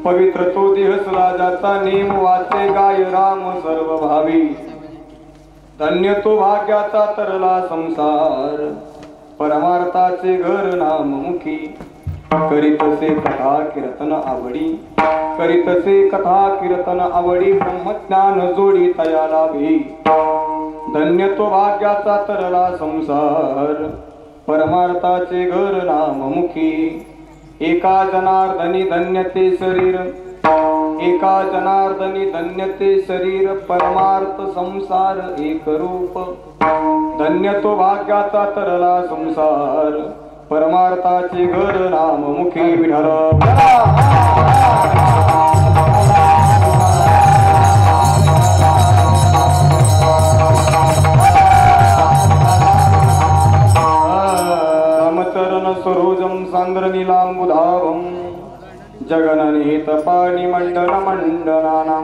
पवित्र तो देह राजाचा नेम वाचे गाय राम सर्व भावी। धन्य तो भाग्याचा तरला संसार परमार्थाचे घर नाममुखी। करीतसे कथा कीर्तन आवडी करीतसे कथा कीर्तन आवडी ब्रह्मज्ञान जोडी तया लाभी। धन्य तो भाग्याचा तरला संसार परमार्थाचे घर नाममुखी। एका जनार्दनी धन्य ते शरीर एका जनार्दनी धन्य ते शरीर परमार्थ संसार एक रूप। धन्य तो भाग्याचा तरला संसार परमार्थाचे घर नाममुखी। विठ्ठल रामचरण सरोजम सांद्र नीलांबुधावम जगननीत पाणी मंडन मंडनानां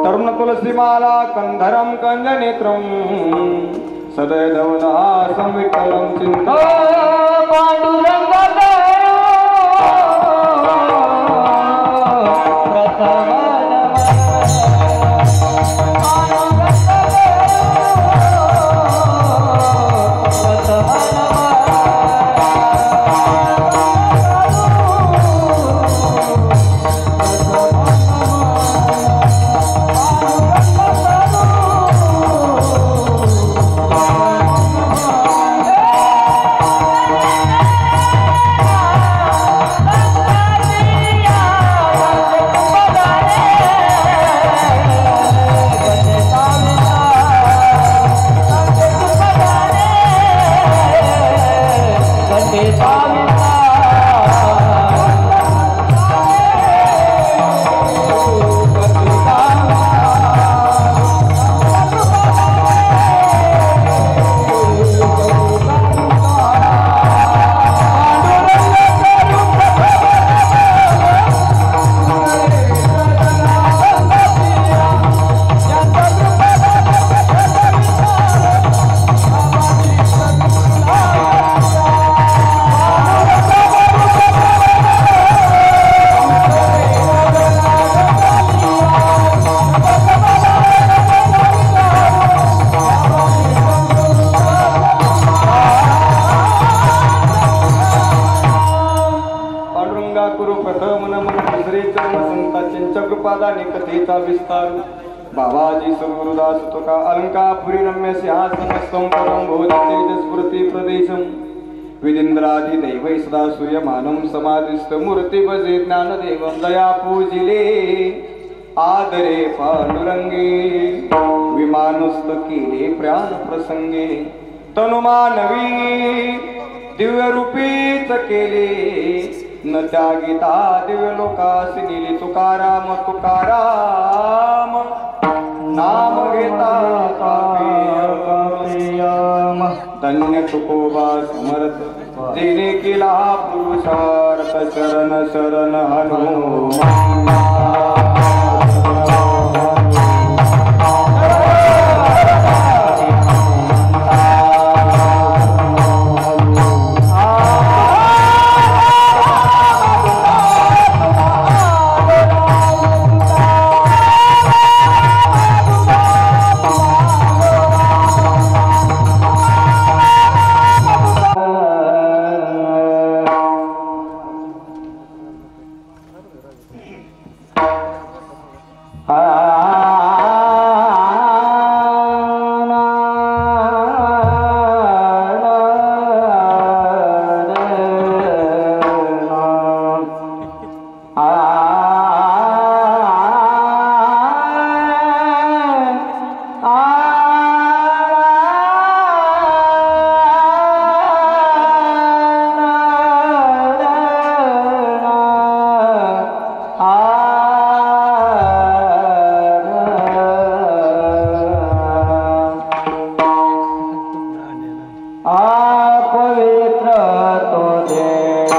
तरुण तुलसीमाला कंधरम कंजनेत्रम सदैवदासं विठ्ठलं चिंता पांडुरंगाचा बाबाजी सद्गुरुदास तुका अलंकापुरी रम्य सिंहासनस्थं परं भोजते तेजस्फूर्ति प्रदेशं विदिन्द्राधिदैवै सदा सूयमानं समाधिस्थ मूर्ति भजे ज्ञानदेवं दया पूजिले आदरे पांडुरंगे विमानस्थ केले प्राण प्रसंगे तनुमानवी दिव्य रूपीच केले न त्यागिता दिव्य लोकासी नेली तुकाराम तुकाराम नाम घेता कापियम धन्य तुकोबा समर्थ तिने केला पुरुषार्थ शरण शरण हनुमान। पवित्र तो देह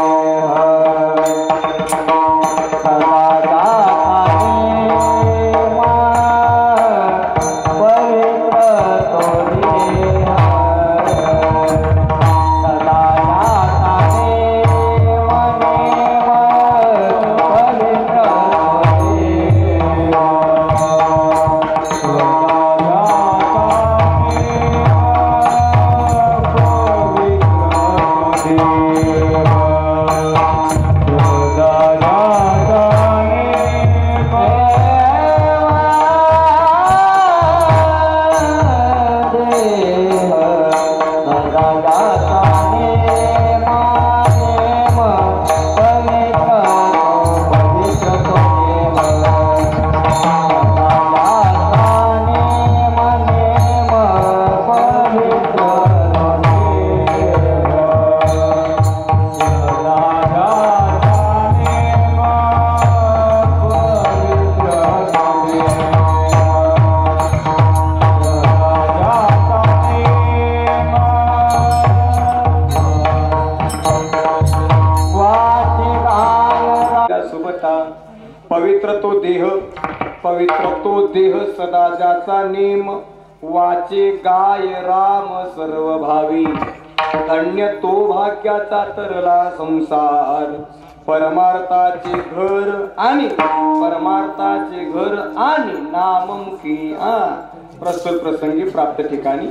करता पवित्र तो देह सदा ज्याचा नेम वाचे गाय राम सर्व भावी धन्य तो भाग्याचा तरला संसार परमार्थाचे घर आणि नाममुखी प्रसंगी प्राप्त ठिकाणी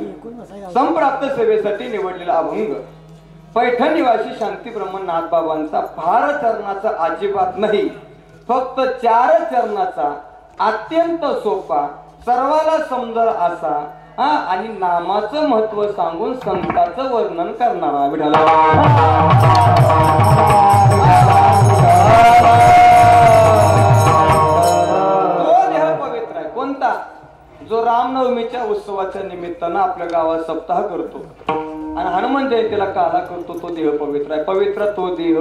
संप्राप्त सेवेसाठी निवडलेला अभंग पैठण निवासी शांती ब्रह्मनाथ बाबांचा फार चरणाचा अजिबात नाही फक्त 4 चरणाचा अत्यंत सोपा सर्वाला समजल असा आणि नामाचं महत्व सांगून संताचं वर्णन करणारा विठाला तो देह पवित्र आहे कोणता जो रामनवमीच्या उत्सवाच्या निमित्तानं आपल्या गावात सप्ताह करतो आणि हनुमान जयंतीला काला करतो तो देह पवित्र आहे पवित्र तो देह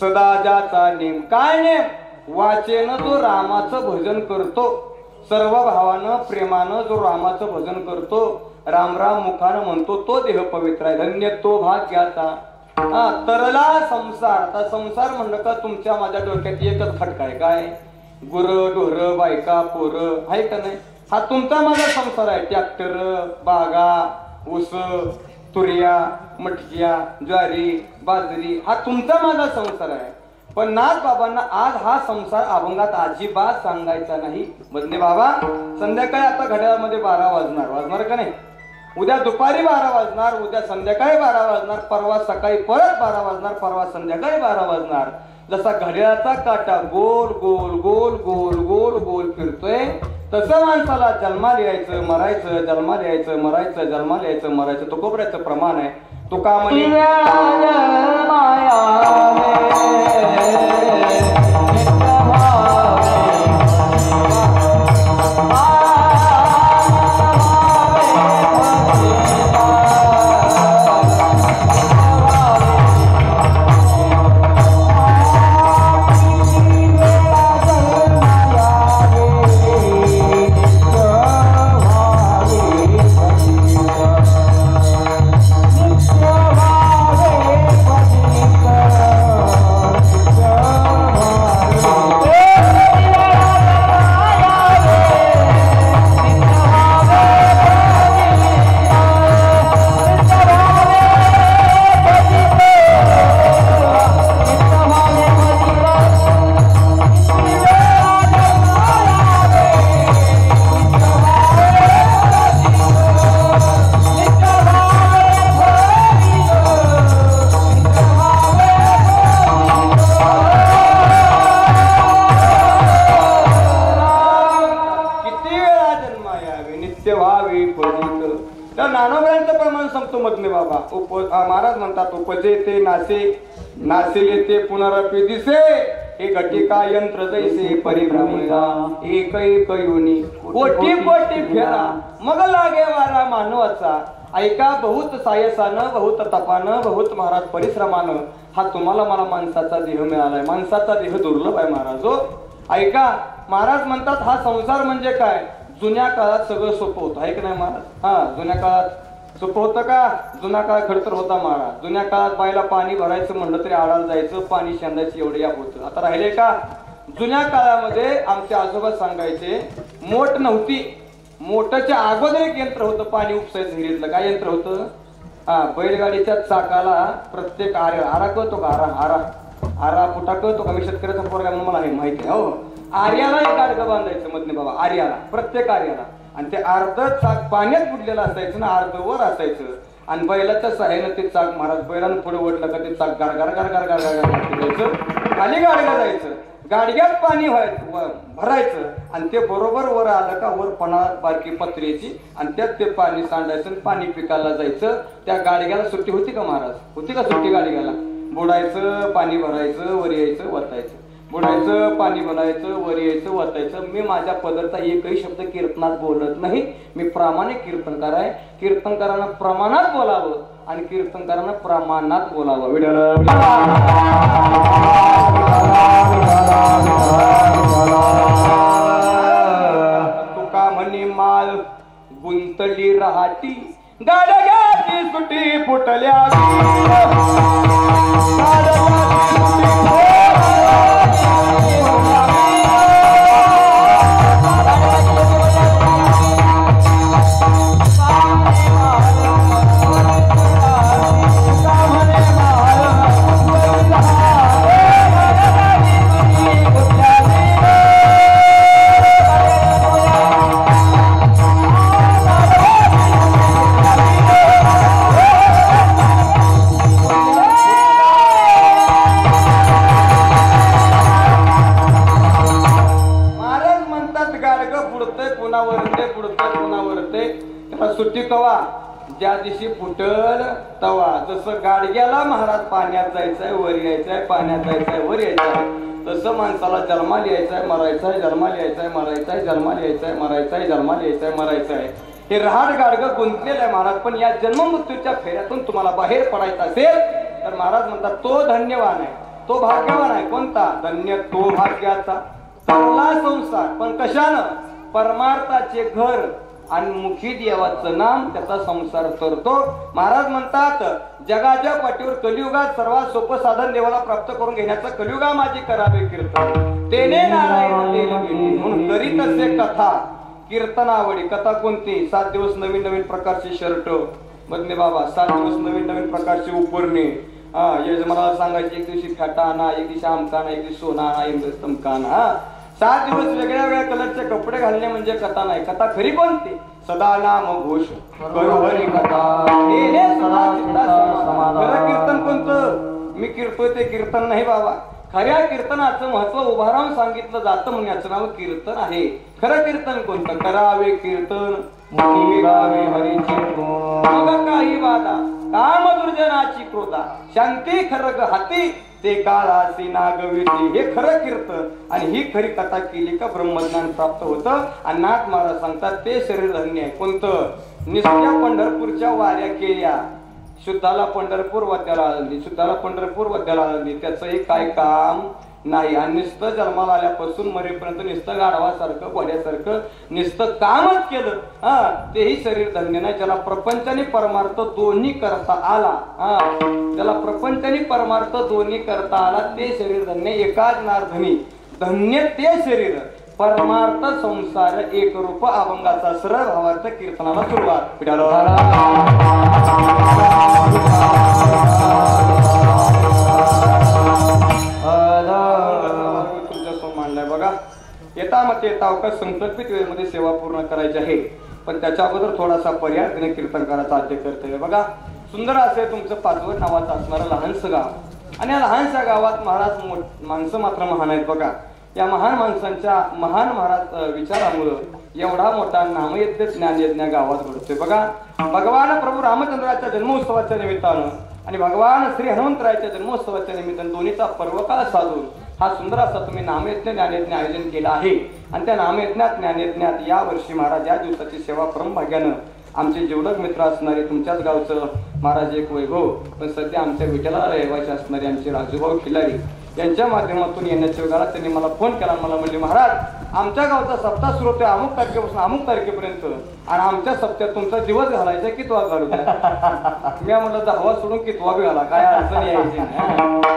सदा ज्याचा नेम काय नेम वाचेनं जो रामाचं भजन करतो सर्व भावानं प्रेमानं जो रामाचं भजन करतो राम राम मुखानं म्हणतो तो देह पवित्र आहे धन्य तो भाग्याचा तरला संसार आता संसार म्हणलं का तुमच्या माझ्या डोक्यात एकच खटका आहे काय गुरं ढोरं बायका पोरं आहे का नाही हा तुमचा माझा संसार आहे ट्रॅक्टर बागा ऊस तुरिया मटकिया ज्वारी बाजरी हा तुमचा माझा संसार आहे पण नाथ बाबांना आज हा संसार अभंगात अजिबात सांगायचा नाही म्हणजे बाबा संध्याकाळी आता घड्याळामध्ये 12 वाजणार का नाही उद्या दुपारी 12 वाजणार उद्या संध्याकाळी 12 वाजणार परवा सकाळी परत 12 वाजणार परवा संध्याकाळी 12 वाजणार जसा घड्याळाचा काटा गोल गोल गोल गोल गोल गोल फिरतोय तसं माणसाला जन्माला यायचं मरायचं जन्माला यायचं मरायचं जन्माला यायचं मरायचं तो कोपऱ्याचं प्रमाण आहे तो का म्हणे महाराज म्हणतात उपजे ते नासिले ते पुनरपी दिसे हे घटिका यंत्र जैसे परिभ्रमिला एक एक योनी कोटी कोटी फेरा मग लागे वारा मानवाचा ऐका बहुत सायसानं बहुत तपानं बहुत महाराज परिश्रमानं हा तुम्हाला मला माणसाचा देह मिळालाय माणसाचा देह दुर्लभ आहे महाराज ऐका महाराज म्हणतात हा संसार म्हणजे काय जुन्या काळात सगळं सोपं होतं आहे की नाही महाराज जुन्या काळात सोपं होतं का जुन्या काळात खडतर होता महाराज जुन्या काळात बायला पाणी भरायचं म्हणलं तरी आडाला जायचं पाणी शेंदायचं एवढं याप होतं आता राहिले का जुन्या काळामध्ये आमचे आजोबा सांगायचे मोठ नव्हती मोठच्या अगोदर एक यंत्र होतं पाणी उपसायचं विहिरीतलं काय यंत्र होतं बैलगाडीच्या चाकाला प्रत्येक आरा कळतो का आरा फुटा कळतो का मी शेतकऱ्याचा पोरगा म्हणून मला हे माहिती आहे हो आर्याला एक गाडगं बांधायचं मधने बाबा आर्याला प्रत्येक आर्याला आणि ते अर्ध चाक पाण्यात बुडलेलं असायचं ना अर्ध वर असायचं आणि बैलाच्या सहाय्यानं ते चाक महाराज बैलानं पुढे ओढलं का ते चाक गार गार गार गार गार गार जायचं खाली गाडगा जायचं गाडग्यात पाणी भरायचं आणि ते बरोबर वर आलं का वर पणा बारकी पत्र्याची आणि त्यात ते पाणी सांडायचं पाणी पिकायला जायचं त्या गाडग्याला सुट्टी होती का महाराज होती का सुट्टी गाडग्याला बुडायचं पाणी भरायचं वर यायचं वतायचं बुडायचं पाणी भरायचं वर यायचं वतायचं मी माझ्या पदरचा एकही शब्द कीर्तनात बोलत नाही मी प्रामाणिक कीर्तनकार आहे कीर्तनकारांना प्रमाणात बोलावं आणि कीर्तनकारांना प्रमाणात बोलावं तुका म्हणे माल गुंतली राहती गाडग्याची सुटी फुटल्या पुढचं पुन्हा वरते त्याला सुट्टी कवा ज्या दिवशी फुटल तवा. जसं गाडग्याला महाराज पाण्यात जायचंय वर यायचंय, पाण्यात जायचंय वर यायचंय, तसं माणसाला जन्माला यायचंय मरायचंय, जन्माला यायचंय मरायचंय, जन्माला यायचंय मरायचंय, जन्माला यायचंय मरायचंय. हे रहाड गाडगं गुंतलेलं आहे महाराज. पण या जन्म मृत्यूच्या फेऱ्यातून तुम्हाला बाहेर पडायचं असेल तर महाराज म्हणतात तो धन्यवान आहे, तो भाग्यवान आहे. कोणता? धन्य तो भाग्याचा तरला संसार. पण कशानं? परमार्थाचे घर आणि मुखी देवाचं नाम त्याचा संसार करतो. महाराज म्हणतात जगाच्या पाठीवर कलियुगात सर्वात सोपं साधन देवाला प्राप्त करून घेण्याचं कलियुगा माझी करावे कीर्तन तेने नारायण देव गेली. म्हणून करीत असे कथा कीर्तनावडी. कथा कोणती? 7 दिवस नवीन नवीन प्रकारचे शर्ट बदले बाबा, 7 दिवस नवीन नवीन प्रकारचे उपरणे. यजमानाला सांगायचे एक दिवशी फाटा आणा, एक दिवशी आमका आणा, एक दिवशी सोना आणा, एक दिवस तमका आणा. 7 दिवस वेगळ्या वेगळ्या कलरचे कपडे घालणे म्हणजे कथा नाही. कथा खरी कोणती? सदा नाम घोष हरी कथा. खरं कीर्तन कोणतं? मी कीर्तोय ते कीर्तन नाही बाबा. खऱ्या कीर्तनाचं महत्व उभारावून सांगितलं जातं म्हणून याचं नाव कीर्तन आहे. खरं कीर्तन कोणतं? करावे कीर्तन मुखी गावे हरीचे गुण काही वादा काम दुर्जनाची क्रोधा शांती खरग हाती ते काळासी नागविती. हे खरं कीर्तन आणि ही खरी कथा केली का ब्रह्मज्ञान प्राप्त होतं. आणि नाथ महाराज सांगतात ते शरीर धन्य आहे. कोणतं? निस्त्या पंढरपूरच्या वाऱ्या केल्या, शुद्धाला पंढरपूर वाद्याला आळंदी, शुद्धाला पंढरपूर वाद्याला आळंदी. त्याचं एक काय काम नाही. आणि नुसतं जन्माला आल्यापासून मरेपर्यंत नुसतं गाढवासारखं घोड्यासारखं नुसतं कामच केलं तेही शरीर धन्य नाही. ज्याला प्रपंच आणि परमार्थ दोन्ही करता आला, त्याला प्रपंच आणि परमार्थ दोन्ही करता आला ते शरीर धन्य. एकाच नारधनी धन्य ते शरीर. परमार्थ संसार एक रूप अभंगाचा सरळ भावार्थ कीर्तनाला सुरुवात. बघा येता मग येता अवकाश संकल्पित वेळेमध्ये सेवा पूर्ण करायची आहे. पण त्याच्या अगोदर थोडासा पर्याय त्याने कीर्तनकाराचा आद्य कर्तव्य. बघा सुंदर असे तुमचं पाचवड नावाचं असणारं लहानसं गाव आणि या लहानशा गावात महाराज माणसं मात्र महान आहेत. बघा या महान माणसांच्या महान महाराज विचारामुळं एवढा मोठा नामयज्ञ ज्ञानयज्ञ गावात घडतोय. बघा भगवान प्रभू रामचंद्राच्या जन्मोत्सवाच्या निमित्तानं आणि भगवान श्री हनुमंतरायाच्या जन्मोत्सवाच्या निमित्तानं दोन्हीचा पर्वकाळ साधून हा सुंदर असा तुम्ही नामयज्ञ ज्ञानयज्ञ आयोजन केलं आहे. आणि त्या नामयज्ञात ज्ञानयज्ञात या वर्षी महाराज या दिवसाची सेवा परमभाग्यानं आमचे जेवढक मित्र असणारे तुमच्याच गावचं महाराज एक वैभव पण सध्या आमच्या विठ्ठला रहिवासी असणारे आमचे राजूभाऊ खिलारी यांच्या माध्यमातून येण्याच्या वेळेला त्यांनी मला फोन केला. मला म्हणले महाराज आमच्या गावचा सप्ताह सुरू होतोय अमुक तारखेपासून अमुक तारखेपर्यंत आणि आमच्या सप्त्यात तुमचा दिवस घालायचा कितवा घालू द्या. मी म्हटलं 10वा सोडून कितवा बी घाला काय अडचण यायची.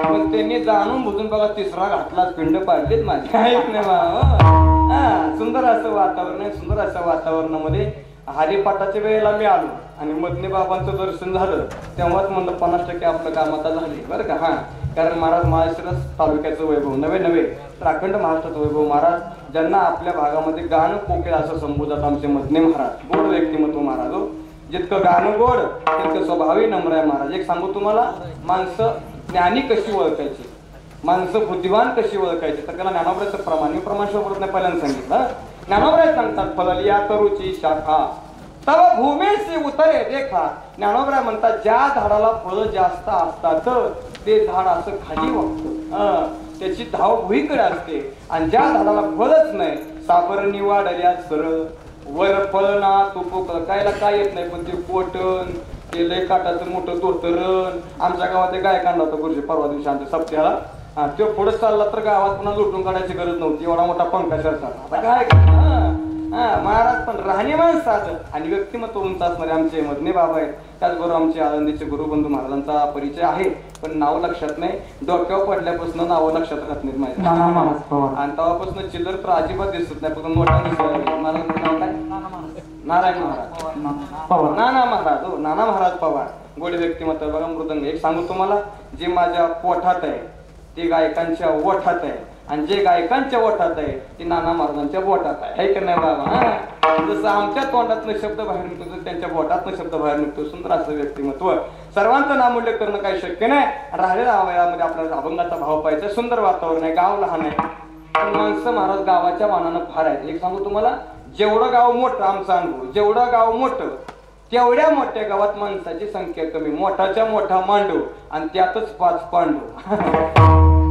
पण त्यांनी जाणून बुजून बघा 3रा घातला पिंड पाडलीच माझी काहीच नाही बा. सुंदर असं वातावरण आहे. सुंदर अशा वातावरणामध्ये हरिपाठाच्या वेळेला मी आलो आणि मधने बाबांचं दर्शन झालं तेव्हाच म्हणलं 50% आपलं काम आता झाले बरं का. कारण महाराज महाराष्ट्र तालुक्याचं वैभव नवे तर अखंड महाराष्ट्राचं वैभव. महाराज ज्यांना आपल्या भागामध्ये गाणं कोकिळ असं संबोधतात आमचे मधने महाराज. गोड व्यक्तिमत्व महाराज. जितकं गाणं गोड तितकं स्वभावी नम्र आहे महाराज. एक सांगू तुम्हाला माणसं ज्ञानी कशी ओळखायची, माणसं बुद्धिवान कशी ओळखायची तर त्याला ज्ञानोबराचं प्रमाण मी प्रमाण शोधत नाही पहिल्यांदा सांगितलं. ज्ञानोबराय सांगतात फललिया तरुची शाखा तव भूमीशी उतरे देखा. ज्ञानोबराय म्हणतात ज्या झाडाला फळं जास्त असतात ते झाड असं खाली वागतं, त्याची धाव भुईकडे असते. आणि ज्या झाडाला फळच नाही साबरणी वाढल्या सरळ वर फळ ना तुपो कायला काय येत नाही पण ते पोटन ते लय काटाचं मोठं धोतरण. आमच्या गावात गाय काढला होता गुरुजी परवा दिवशी आमच्या सप्त्याला. तो पुढे चालला तर गावात पुन्हा लुटून काढायची गरज नव्हती. एवढा मोठा पंखा शर्ट आता काय महाराज. पण राहणीमान साधं आणि व्यक्तिमत्व उंच असणारे आमचे मधने बाबा आहेत. त्याचबरोबर आमचे आळंदीचे गुरुबंधू महाराजांचा परिचय आहे पण नाव लक्षात नाही. डोक्यावर पडल्यापासून नाव लक्षात राहत नाहीत माझ्या. आणि तेव्हापासून चिल्लर तर अजिबात दिसत नाही फक्त मोठा दिसला. नारायण महाराज नाना महाराज. हो नाना महाराज पवार गोड व्यक्तिमत्व. बघा मृदंग एक सांगू तुम्हाला जे माझ्या पोठात आहे ते गायकांच्या ओठात आहे आणि जे गायकांच्या ओठात आहे ते नाना महाराजांच्या बोटात आहे की नाही बाबा. जसं आमच्या तोंडातनं शब्द बाहेर निघतो तसं त्यांच्या बोटातनं शब्द बाहेर निघतो. सुंदर असं व्यक्तिमत्व. सर्वांचं नामोल्लेख करणं काही शक्य नाही. राहिलेल्या वयामध्ये आपल्याला अभंगाचा भाव पाहिजे. सुंदर वातावरण आहे. गाव लहान आहे पण माणसं महाराज गावाच्या मानानं फार आहेत. एक सांगू तुम्हाला जेवढं गाव मोठं आमचा अनुभव, जेवढं गाव मोठं तेवढ्या मोठ्या गावात माणसाची संख्या कमी. मोठाच्या मोठा मांडव आणि त्यातच 5 पांडव.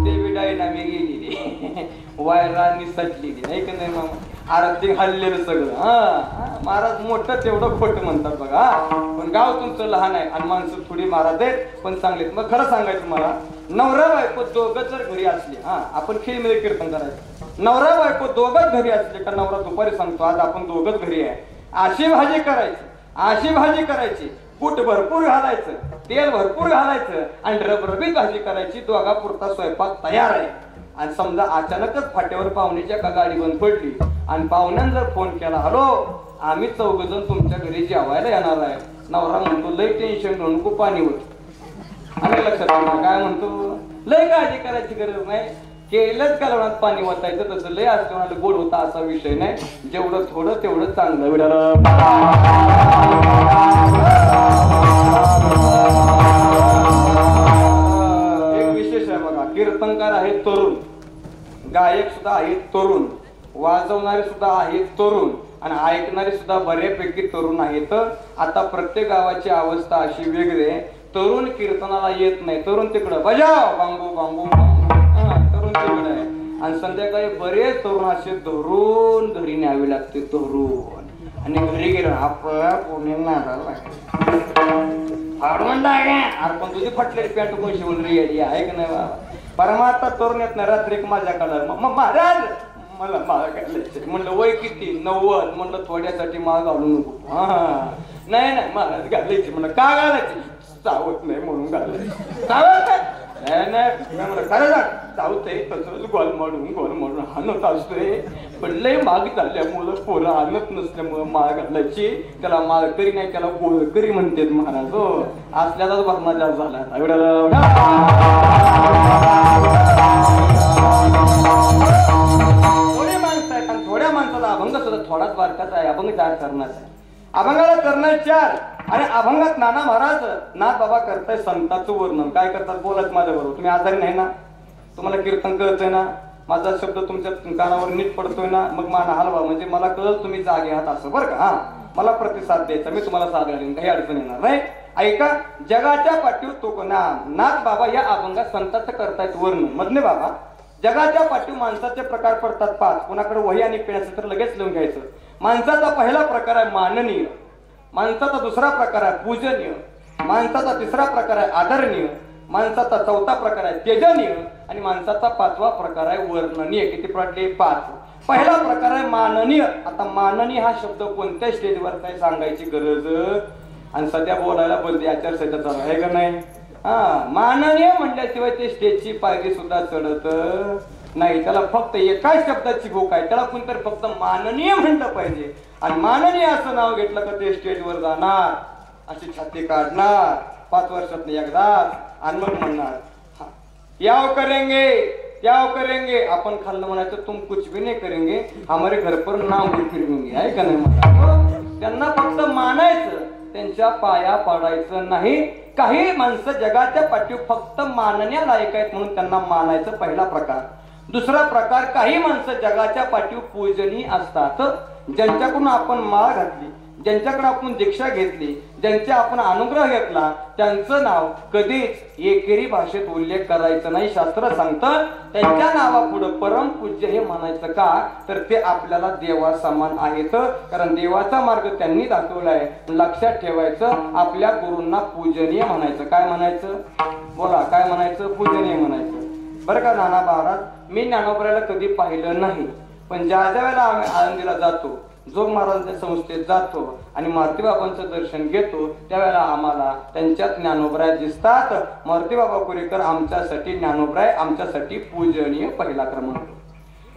देवी डायनामी गेलेली, वायरा निसटलेली नाही का नाही मामा. आरती हल्लेलं सगळं. हा महाराज मोठं तेवढं खोटं म्हणतात बघा. पण गाव तुमचं लहान आहे आणि माणसं थोडी महाराज आहेत पण चांगले. मग खरं सांगायचं मला, नवरा बायको दोघं जर घरी असले, हा आपण खेळमध्ये कीर्तन करायचं, नवरा बायको दोघंच घरी असले का नवरा दुपारी सांगतो आज आपण दोघंच घरी आहे, अशी भाजी करायची, अशी भाजी करायची, कूट भरपूर घालायचं, तेल भरपूर घालायचं आणि रबरबीत भाजी करायची, दोघापुरता स्वयंपाक तयार आहे. आणि समजा अचानकच फाट्यावर पाहुण्याच्या का गाडी बंद पडली आणि पाहुण्यानं जर फोन केला, हॅलो आम्ही 4 जण तुमच्या घरी जेवायला येणार आहे. नवरा म्हणतो लय टेन्शन घेऊन नको पाणी होत. आणि लक्षात काय म्हणतो, लय काळजी करायची गरज नाही, केलंच कालवणात पाणी वाचायचं, तसं लय असं गोड होता असा विषय नाही, जेवढं थोडं तेवढं चांगलं. एक विशेष आहे बघा, कीर्तनकार आहेत तरुण, गायक सुद्धा आहेत तरुण, वाजवणारे सुद्धा आहेत तरुण आणि ऐकणारे सुद्धा बऱ्यापैकी तरुण आहेत. आता प्रत्येक गावाची अवस्था अशी वेगळी आहे. तरुण कीर्तनाला येत नाही, तरुण तिकडं बजाव बांबू बांबू तरुण तिकडे आहे. आणि संध्याकाळी बरेच तरुण असे धरून घरी न्यावे लागते धरून. आणि घरी गेलो आपल्याला कोणी अरे पण तुझी फटलेली पॅन्ट कोण शिवून रेडी आहे का नाही बाबा. परमात्मा तरुण येत नाही. रात्री एक माझ्या कलर महाराज मला माळ घालायचे म्हणलं, वय किती 90. म्हणलं थोड्यासाठी माळ घालू नको. हा नाही नाही महाराज घालायची. म्हणलं का घालायची, चावत नाही म्हणून घालायची. चावत नाही म्हणलं खरं चावत आहे तसंच गोल मारून हाणत असतोय. पण लय माग चालल्यामुळं पोरं आणत नसल्यामुळं माळ घालायची. त्याला माळकरी नाही त्याला गोळकरी म्हणतात महाराज. हो असल्याचाच भरणा जास्त झाला थोडे माणसं आहेत आणि थोड्या माणसाला अभंग सुद्धा थोडाच बारकाच आहे. अभंग 4 करण्याचा आहे, अभंगाला करणं 4. आणि अभंगात नाना महाराज नाथ बाबा करताय संतांचं वर्णन. काय करतात बोलत माझ्या बरोबर. तुम्ही आजारी नाही ना, तुम्हाला कीर्तन कळतंय ना, माझा शब्द तुमच्या कानावर नीट पडतोय ना, मग माना हलवा म्हणजे मला कळत तुम्ही जागे आहात असं बरं का. हा मला प्रतिसाद द्यायचा, मी तुम्हाला साथ घालीन, काही अडचण येणार नाही. ऐका, जगाच्या पाठीवर तो नाथ बाबा या अभंगात संतांचं करतायत वर्णन. मधले बाबा जगाच्या पाठीवर माणसाचे प्रकार पडतात 5. कोणाकडे वही आणि पेन असेल तर लगेच लिहून घ्यायचं. माणसाचा पहिला प्रकार आहे माननीय, माणसाचा दुसरा प्रकार आहे पूजनीय, माणसाचा तिसरा प्रकार आहे आदरणीय, माणसाचा 4था प्रकार आहे तेजनीय आणि माणसाचा 5वा प्रकार आहे वर्णनीय. किती पडले 5. पहिला प्रकार आहे माननीय. आता माननीय हा शब्द कोणत्या स्टेजवर काय सांगायची गरज आणि सध्या बोलायला बंदी आचारसंहिता चालू आहे का नाही. हा माननीय म्हटल्याशिवाय ते स्टेजची पायरी सुद्धा चढत नाही. त्याला फक्त एकाच शब्दाची भूक आहे, त्याला कोणतरी फक्त माननीय म्हणलं पाहिजे. आणि माननीय असं नाव घेतलं का ते स्टेजवर जाणार, अशी छाती काढणार 5 वर्षात एकदा आणि मग म्हणणार याव करेंगे याव करेंगे. आपण खाल्लं म्हणायचं तुम कुछ भी नहीं करेंगे, हमारे घर पर नाव भी फिरवेंगे आहे का नाही म्हणतात. त्यांना फक्त मानायचं, त्यांच्या पाया पाडायचं नाही. काही माणसं जगाच्या पाठीवर फक्त मानण्या लायक आहेत म्हणून त्यांना मानायचं, पहिला प्रकार. दुसरा प्रकार, काही माणसं जगाच्या पाठीवर पूजनीय असतात. ज्यांच्याकडून आपण माळ घातली, ज्यांच्याकडे आपण दीक्षा घेतली, ज्यांचा आपण अनुग्रह घेतला, त्यांचं नाव कधीच एकेरी भाषेत उल्लेख करायचा नाही. शास्त्र सांगतं त्यांच्या नावापुढं परम पूज्य हे म्हणायचं. का तर ते आपल्याला देवा समान आहेत, कारण देवाचा मार्ग त्यांनी दाखवलाय. लक्षात ठेवायचं, आपल्या गुरूंना पूजनीय म्हणायचं. काय म्हणायचं बोला, काय म्हणायचं, पूजनीय म्हणायचं बरं का. नाना महाराज मी ज्ञानोबराला कधी पाहिलं नाही, पण ज्या ज्या वेळेला आम्ही आळंदीला जातो, जोग महाराजांच्या संस्थेत जातो आणि मारुती बाबांचं दर्शन घेतो, त्यावेळेला आम्हाला त्यांच्यात ज्ञानोबराय दिसतात. मारुती बाबा कुरेकर आमच्यासाठी ज्ञानोबराय, आमच्यासाठी पूजनीय पहिला क्रमांक.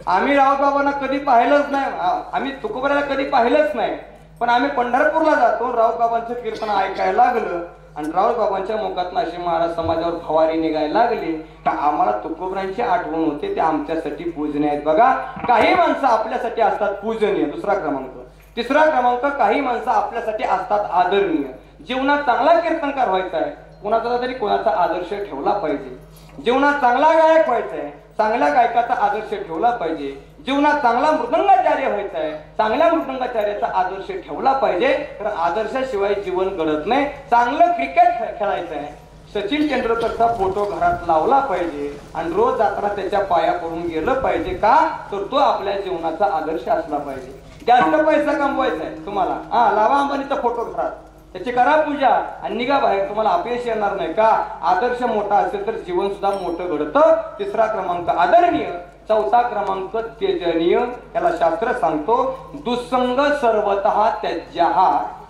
आम्ही राऊत बाबांना कधी पाहिलंच नाही, आम्ही तुकोबराला कधी पाहिलंच नाही, पण आम्ही पंढरपूरला जातो, राऊत बाबांचं कीर्तन ऐकायला लागलं आणि राऊत बाबांच्या मुखातून अशी महाराज समाजावर फवारी निघायला लागली तर आम्हाला तुकोबरांची आठवण होते. ते आमच्यासाठी पूजनीय आहेत. बघा, काही माणसं आपल्यासाठी असतात पूजनीय, दुसरा क्रमांक. तिसरा क्रमांक, काही माणसं आपल्यासाठी असतात आदरणीय. जीवनात चांगला कीर्तनकार व्हायचा आहे, कोणाचा तरी कोणाचा आदर्श ठेवला पाहिजे. जीवनात चांगला गायक व्हायचा आहे, चांगल्या गायकाचा आदर्श ठेवला पाहिजे. जीवनात चांगला मृदंगाचार्य व्हायचा आहे, चांगल्या मृदंगाचार्याचा आदर्श ठेवला पाहिजे. कारण आदर्शाशिवाय जीवन घडत नाही. चांगलं क्रिकेट खेळायचं आहे, सचिन तेंडुलकरचा फोटो घरात लावला पाहिजे आणि रोज जाताना त्याच्या पाया पडून गेलं पाहिजे. का तर तो आपल्या जीवनाचा आदर्श असला पाहिजे. जास्त पैसा कमवायचा आहे तुम्हाला, लावा अंबानीचा फोटो घरात, त्याची करा पूजा आणि निघा बाहेर. तुम्हाला अपयश येणार नाही. का आदर्श मोठा असेल तर जीवन सुद्धा मोठं घडतं. तिसरा क्रमांक आदरणीय. चौथा क्रमांक त्यजनीय. याला शास्त्र सांगतो दुःसंग सर्वतः त्यज्यः,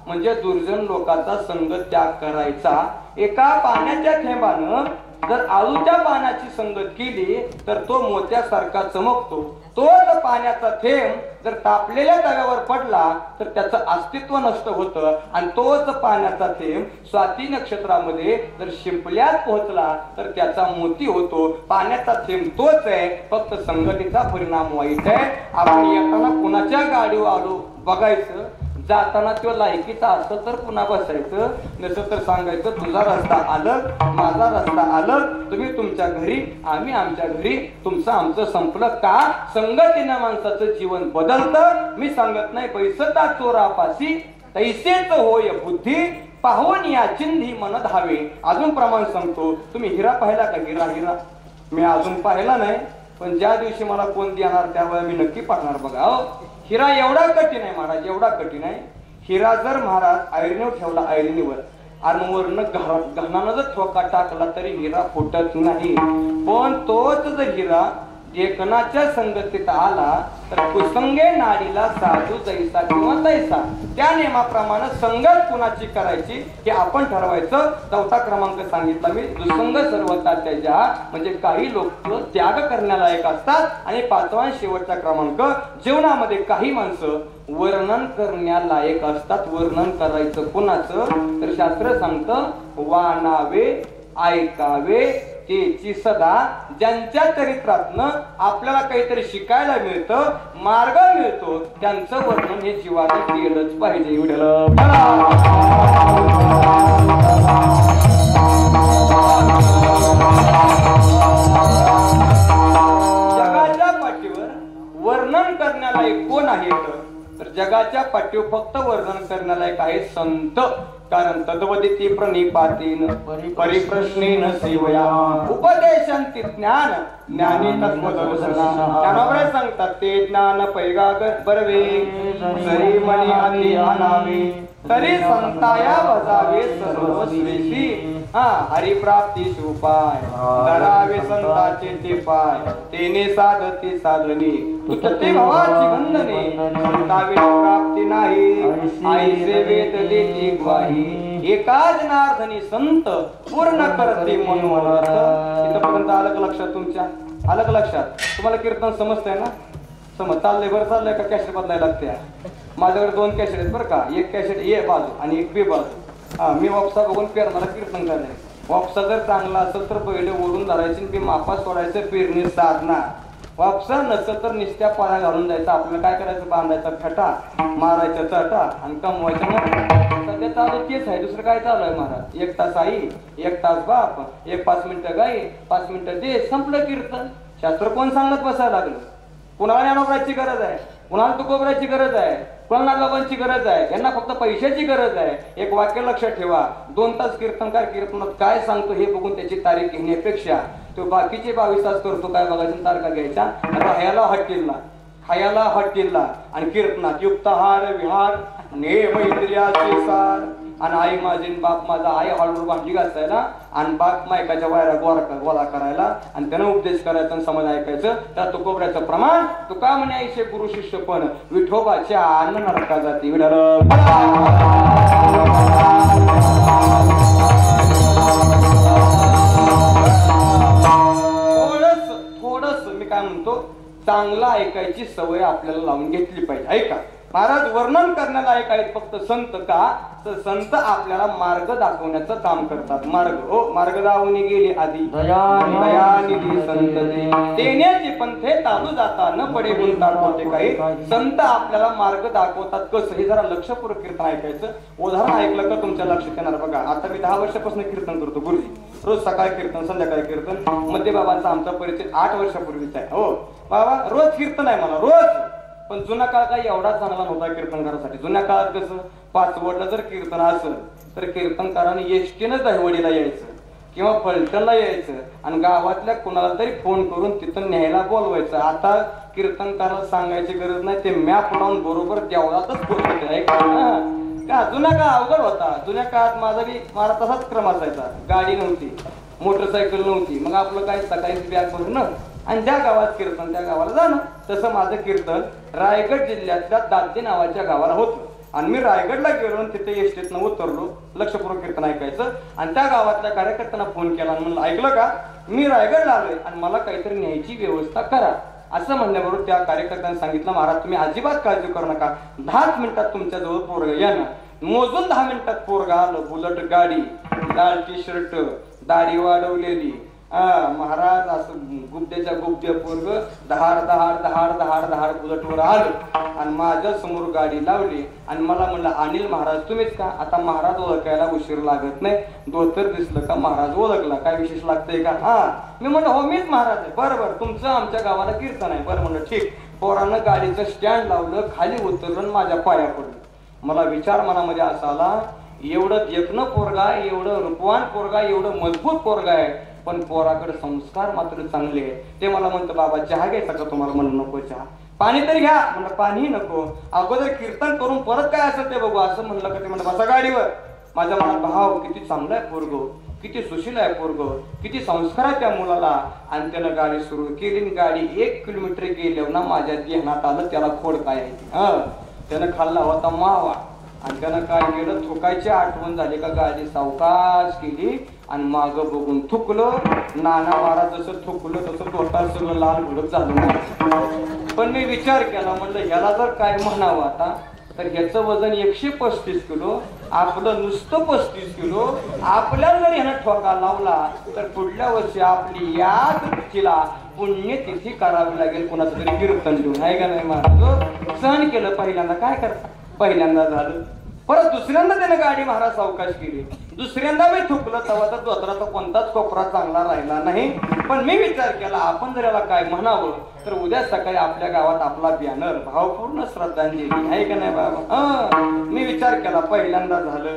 म्हणजे दुर्जन लोकांचा संग त्याग करायचा. एका पाण्याच्या थेंबानं जर आळूच्या पानाची संगत केली तर तो मोत्यासारखा चमकतो. तोच पाण्याचा थेंब जर तापलेल्या तव्यावर पडला तर त्याचं अस्तित्व नष्ट होतं. आणि तोच पाण्याचा थेंब स्वाती नक्षत्रामध्ये जर शिंपल्यात पोहोचला तर त्याचा मोती होतो. पाण्याचा थेंब तोच आहे, फक्त संगतीचा परिणाम वाईट आहे. आपण येताना कुणाच्या गाडीवर आलो बघायचं, जाताना तो लायकीचा असतं तर पुन्हा बसायचं, नसं तर सांगायचं तुझा रस्ता अलग, माझा रस्ता अलग, तुम्ही तुमच्या घरी, आम्ही आमच्या घरी, तुमचं आमचं संपलं. का संगतीनं माणसाचं जीवन बदलतं. मी सांगत नाही पैसता चोरापाशी तैसेच होय बुद्धी, पाहून या चिंधी मन धावे. अजून प्रमाण सांगतो, तुम्ही हिरा पाहिला का? हिरा मी अजून पाहिला नाही, पण ज्या दिवशी मला कोण देणार त्यावेळेला मी नक्की पाहणार. बघा हिरा एवढा कठीण आहे महाराज, एवढा कठीण आहे. हिरा जर महाराज आयर्नीवर ठेवला, आयर्नीवर आणि वरनं घाणानं जर ठोका टाकला तरी हिरा फुटत नाही. पण तोच जर हिरा एकनाच्या संगतीत आला तर कुसंगे नाडीला साधू जैसा किंवा तैसा. त्या नियमाप्रमाणे संगत कुणाची करायची हे आपण ठरवायचं. चौथा क्रमांक सांगितला मी, दुसंग सर्वता त्याच्या, म्हणजे काही लोक त्याग करण्यालायक असतात. आणि पाचवा शेवटचा क्रमांक, जीवनामध्ये काही माणसं वर्णन करण्यालायक असतात. वर्णन करायचं कुणाचं तर शास्त्र सांगतं वानावे ऐकावे तेची सदा. ज्यांच्या चरित्रातनं आपल्याला काहीतरी शिकायला मिळतं, मार्ग मिळतो, त्यांचं वर्णन हे जीवाला केलंच पाहिजे. जगाच्या पाठीवर वर्णन करण्याला कोण आहेत तर जगाच्या पाठीवर फक्त वर्णन करण्याला एक आहे संत. कारण तद्वदिती प्रणिपातेन परिप्रश्नेन सेवया उपदेशांती ज्ञान ज्ञानी तत्वदर्शना. ज्ञानावर सांगतात ते ज्ञान पैगागर बरवे जरी मनी अति आनावे तरी संताया वजावे सर्वश्रेष्ठी. हरिप्राप्तीस उपाय धरावे संताचे ते पाय, तेने साधते साधने तुटते भावाची बंधने. संतावे प्राप्ती नाही आईचे वेद देती ग्वाही, एकाच नार्धनी संत पूर्ण करते मनोरथ. इथपर्यंत अलग लक्षात तुमच्या? अलग लक्षात? तुम्हाला कीर्तन समजतंय ना? समज चाललंय बरं? चाललंय का कॅसेट बदलायला लागते? माझ्याकडे 2 कॅसेट आहेत बरं का. एक कॅसेट ए बाजू आणि एक बी बाजू. मी वापसा बघून पेरणारा कीर्तन करायचं. वापसा जर चांगला असेल तर पहिले ओढून धरायची, बी मापा सोडायचं, पेरणी साधना. वापसा नसेल तर निस्त्या पाया घालून जायचं. आपल्याला काय करायचं? बांधायचा फेटा, मारायचा चटा आणि कमवायचा मग. सध्या चालू तेच आहे, दुसरं काय चालू आहे महाराज? 1 तास आई, 1 तास बाप, 5 मिनिटं गाई, 5 मिनिटं दे, संपलं कीर्तन. शास्त्र कोण सांगत बसायला लागलं? कुणाला ज्ञानोबराची गरज आहे, कुणाला तुकोबराची गरज आहे, कुणाला लोकांची गरज आहे, यांना फक्त पैशाची गरज आहे. एक वाक्य लक्षात ठेवा, 2 तास कीर्तनकार कीर्तनात काय सांगतो हे बघून त्याची तारीख घेण्यापेक्षा तो बाकीचे 22 तास करतो काय बघायचं, तारखा घ्यायच्या. खायाला हट्टीला आणि कीर्तनात युक्तहार विहार नेम इंद्रियाचे सार. आणि आई माझी बाप माझा, आई हॉलवर भांडी घासायला आणि बाप मायकाच्या वायरा गोळा करायला आणि त्यानं उपदेश करायचा आणि समाज ऐकायचं. त्या तुकोबऱ्याचं प्रमाण तुका म्हणे ऐसे गुरु शिष्य पण विठोबाच्या अन्न नरका जाती. थोडस मी काय म्हणतो, चांगलं ऐकायची सवय आपल्याला लावून घेतली पाहिजे. ऐका महाराज, वर्णन करण्याला एक आहेत फक्त संत. का तर संत आपल्याला मार्ग दाखवण्याचं काम करतात. मार्ग दाखवून गेले आधी दयानिधी संत देण्याचे पंथे चालू जाता न पडे गुंताड होते. काही संत आपल्याला मार्ग दाखवतात. कसं हे जरा लक्षपूर्वक कीर्तन ऐकायचं. उदाहरण ऐकलं का तुमच्या लक्षात येणार. बघा आता मी 10 वर्षापासून कीर्तन करतो गुरुजी. रोज सकाळी कीर्तन संध्याकाळी कीर्तन. मध्ये बाबांचा आमचा परिचय 8 वर्षापूर्वीचा आहे. हो बाबा रोज कीर्तन आहे मला रोज. पण जुना काळ काही एवढा चांगला नव्हता कीर्तनकारासाठी. जुन्या काळात कसं पाचवडला जर कीर्तन असेल तर कीर्तनकाराने एसटीनं दहिवडीला यायचं किंवा फलटणला यायचं आणि गावातल्या कुणाला तरी फोन करून तिथं न्यायला बोलवायचं. आता कीर्तनकाराला सांगायची गरज नाही, ते मॅप लावून बरोबर देवळातच पोहोचते का. जुन्या काळ अवघड होता. जुन्या काळात माझा तसाच क्रम असायचा. गाडी नव्हती, मोटरसायकल नव्हती, मग आपलं काय सकाळी बॅग भरणं आणि ज्या गावात कीर्तन त्या गावाला जाणं. तसं माझं कीर्तन रायगड जिल्ह्यातल्या दादे नावाच्या गावाला होतं आणि मी रायगडला गेलो आणि तिथे एसटीतनं उतरलो लक्षपूर्वक कीर्तन ऐकायचं. आणि त्या गावातल्या कार्यकर्त्यांना फोन केला आणि म्हणलं ऐकलं का, मी रायगडला आलोय आणि मला काहीतरी न्यायची व्यवस्था करा. असं म्हणल्याबरोबर त्या कार्यकर्त्यांनी सांगितलं महाराज तुम्ही अजिबात काळजी करू नका, 10 मिनिटात तुमच्या जवळ पोरगा या ना. मोजून 10 मिनिटात पोरगा आलं. बुलट गाडी, लाल टी शर्ट, दाढी वाढवलेली, महाराज असं गुब्द्याच्या गुब्द्या पोरग दहाड दहाड दहाड दहाड दहाड बुलटवर आलं आणि माझ्या समोर गाडी लावली आणि मला म्हणलं अनिल महाराज तुम्हीच का. आता महाराज ओळखायला उशीर लागत नाही, धोतर दिसलं का महाराज ओळखला, काय विशेष लागतंय का. मी म्हणलं हो मीच महाराज आहे. बरोबर तुमचं आमच्या गावाला कीर्तन आहे. बरं म्हणलं ठीक. पोरानं गाडीचं स्टँड लावलं, खाली उतरलं, माझ्या पाया पडलं. मला विचार मनामध्ये असा आला एवढं देखणं पोरगा, एवढं रूपवान पोरगा, एवढं मजबूत पोरगा आहे पण पोराकडे संस्कार मात्र चांगले आहे. ते मला म्हणतं बाबा चहा घ्यायचा का तुम्हाला. म्हणलं नको चहा, पाणी तरी घ्या. म्हणलं पाणी नको, अगोदर कीर्तन करून परत काय असेल ते बघू. असं म्हणलं का ते म्हणलं बसा गाडीवर. माझ्या मनात भाव किती चांगला आहे पोरगो, किती सुशील आहे पोरगो, किती संस्कार आहे त्या मुलाला. आणि त्यानं गाडी सुरू केली. गाडी 1 किलोमीटर गेल्यावर ना माझ्या ध्यानात आलं त्याला खोड काय आहे. त्यानं खाल्ला होता मावा आणि त्यानं काय केलं थुकायची आठवण झाली का गाडी सावकाश केली आणि माग बघून थुकलं. नाना महाराज जसं थुकलं तसं तोटा सगळं लाल भडक झालं. पण मी विचार केला म्हणलं ह्याला जर काय म्हणावं आता तर ह्याचं वजन 135 किलो, आपलं नुसतं 35 किलो. आपल्याला जर ह्यानं ठोका लावला तर पुढल्या वर्षी आपली याच तिथीला पुण्यतिथी करावी लागेल कोणाचं तरी कीर्तन देऊन. आहे का नाही महाराज. सहन केलं पहिल्यांदा, काय करता पहिल्यांदा झालं. परत दुसऱ्यांदा त्याने गाडी महाराज सावकाश केली. दुसऱ्यांदा मी थुकलं तेव्हा तर धोत्राचा कोणताच कोपरा चांगला राहिला नाही. पण मी विचार केला आपण जर याला काय म्हणावं तर उद्या सकाळी आपल्या गावात आपला बॅनर भावपूर्ण श्रद्धांजली आहे का नाही बाबा. मी विचार केला पहिल्यांदा झालं,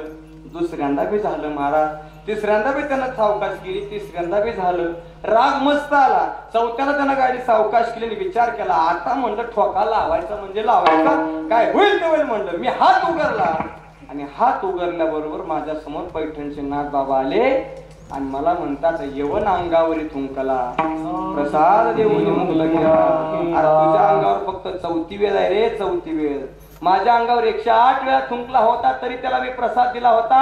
दुसऱ्यांदा बी झालं महाराज, तिसऱ्यांदा बी त्यानं सावकाश केली, तिसऱ्यांदा बी झालं. राग मस्त आला. चौथ्याला त्यानं गाडी सावकाश केली. विचार केला आता म्हणलं ठोका लावायचा म्हणजे लावायचा, काय होईल ते होईल म्हणलं. मी हात उघडला आणि हात उघडल्याबरोबर माझ्या समोर पैठणचे नाथ बाबा आले आणि मला म्हणतात यवन अंगावरी थुंकला प्रसाद देऊन मुगल गेला. तुझ्या अंगावर फक्त 4थी वेळ आहे रे, 4थी वेळ. माझ्या अंगावर 108 वेळा थुंकला होता तरी त्याला मी प्रसाद दिला होता.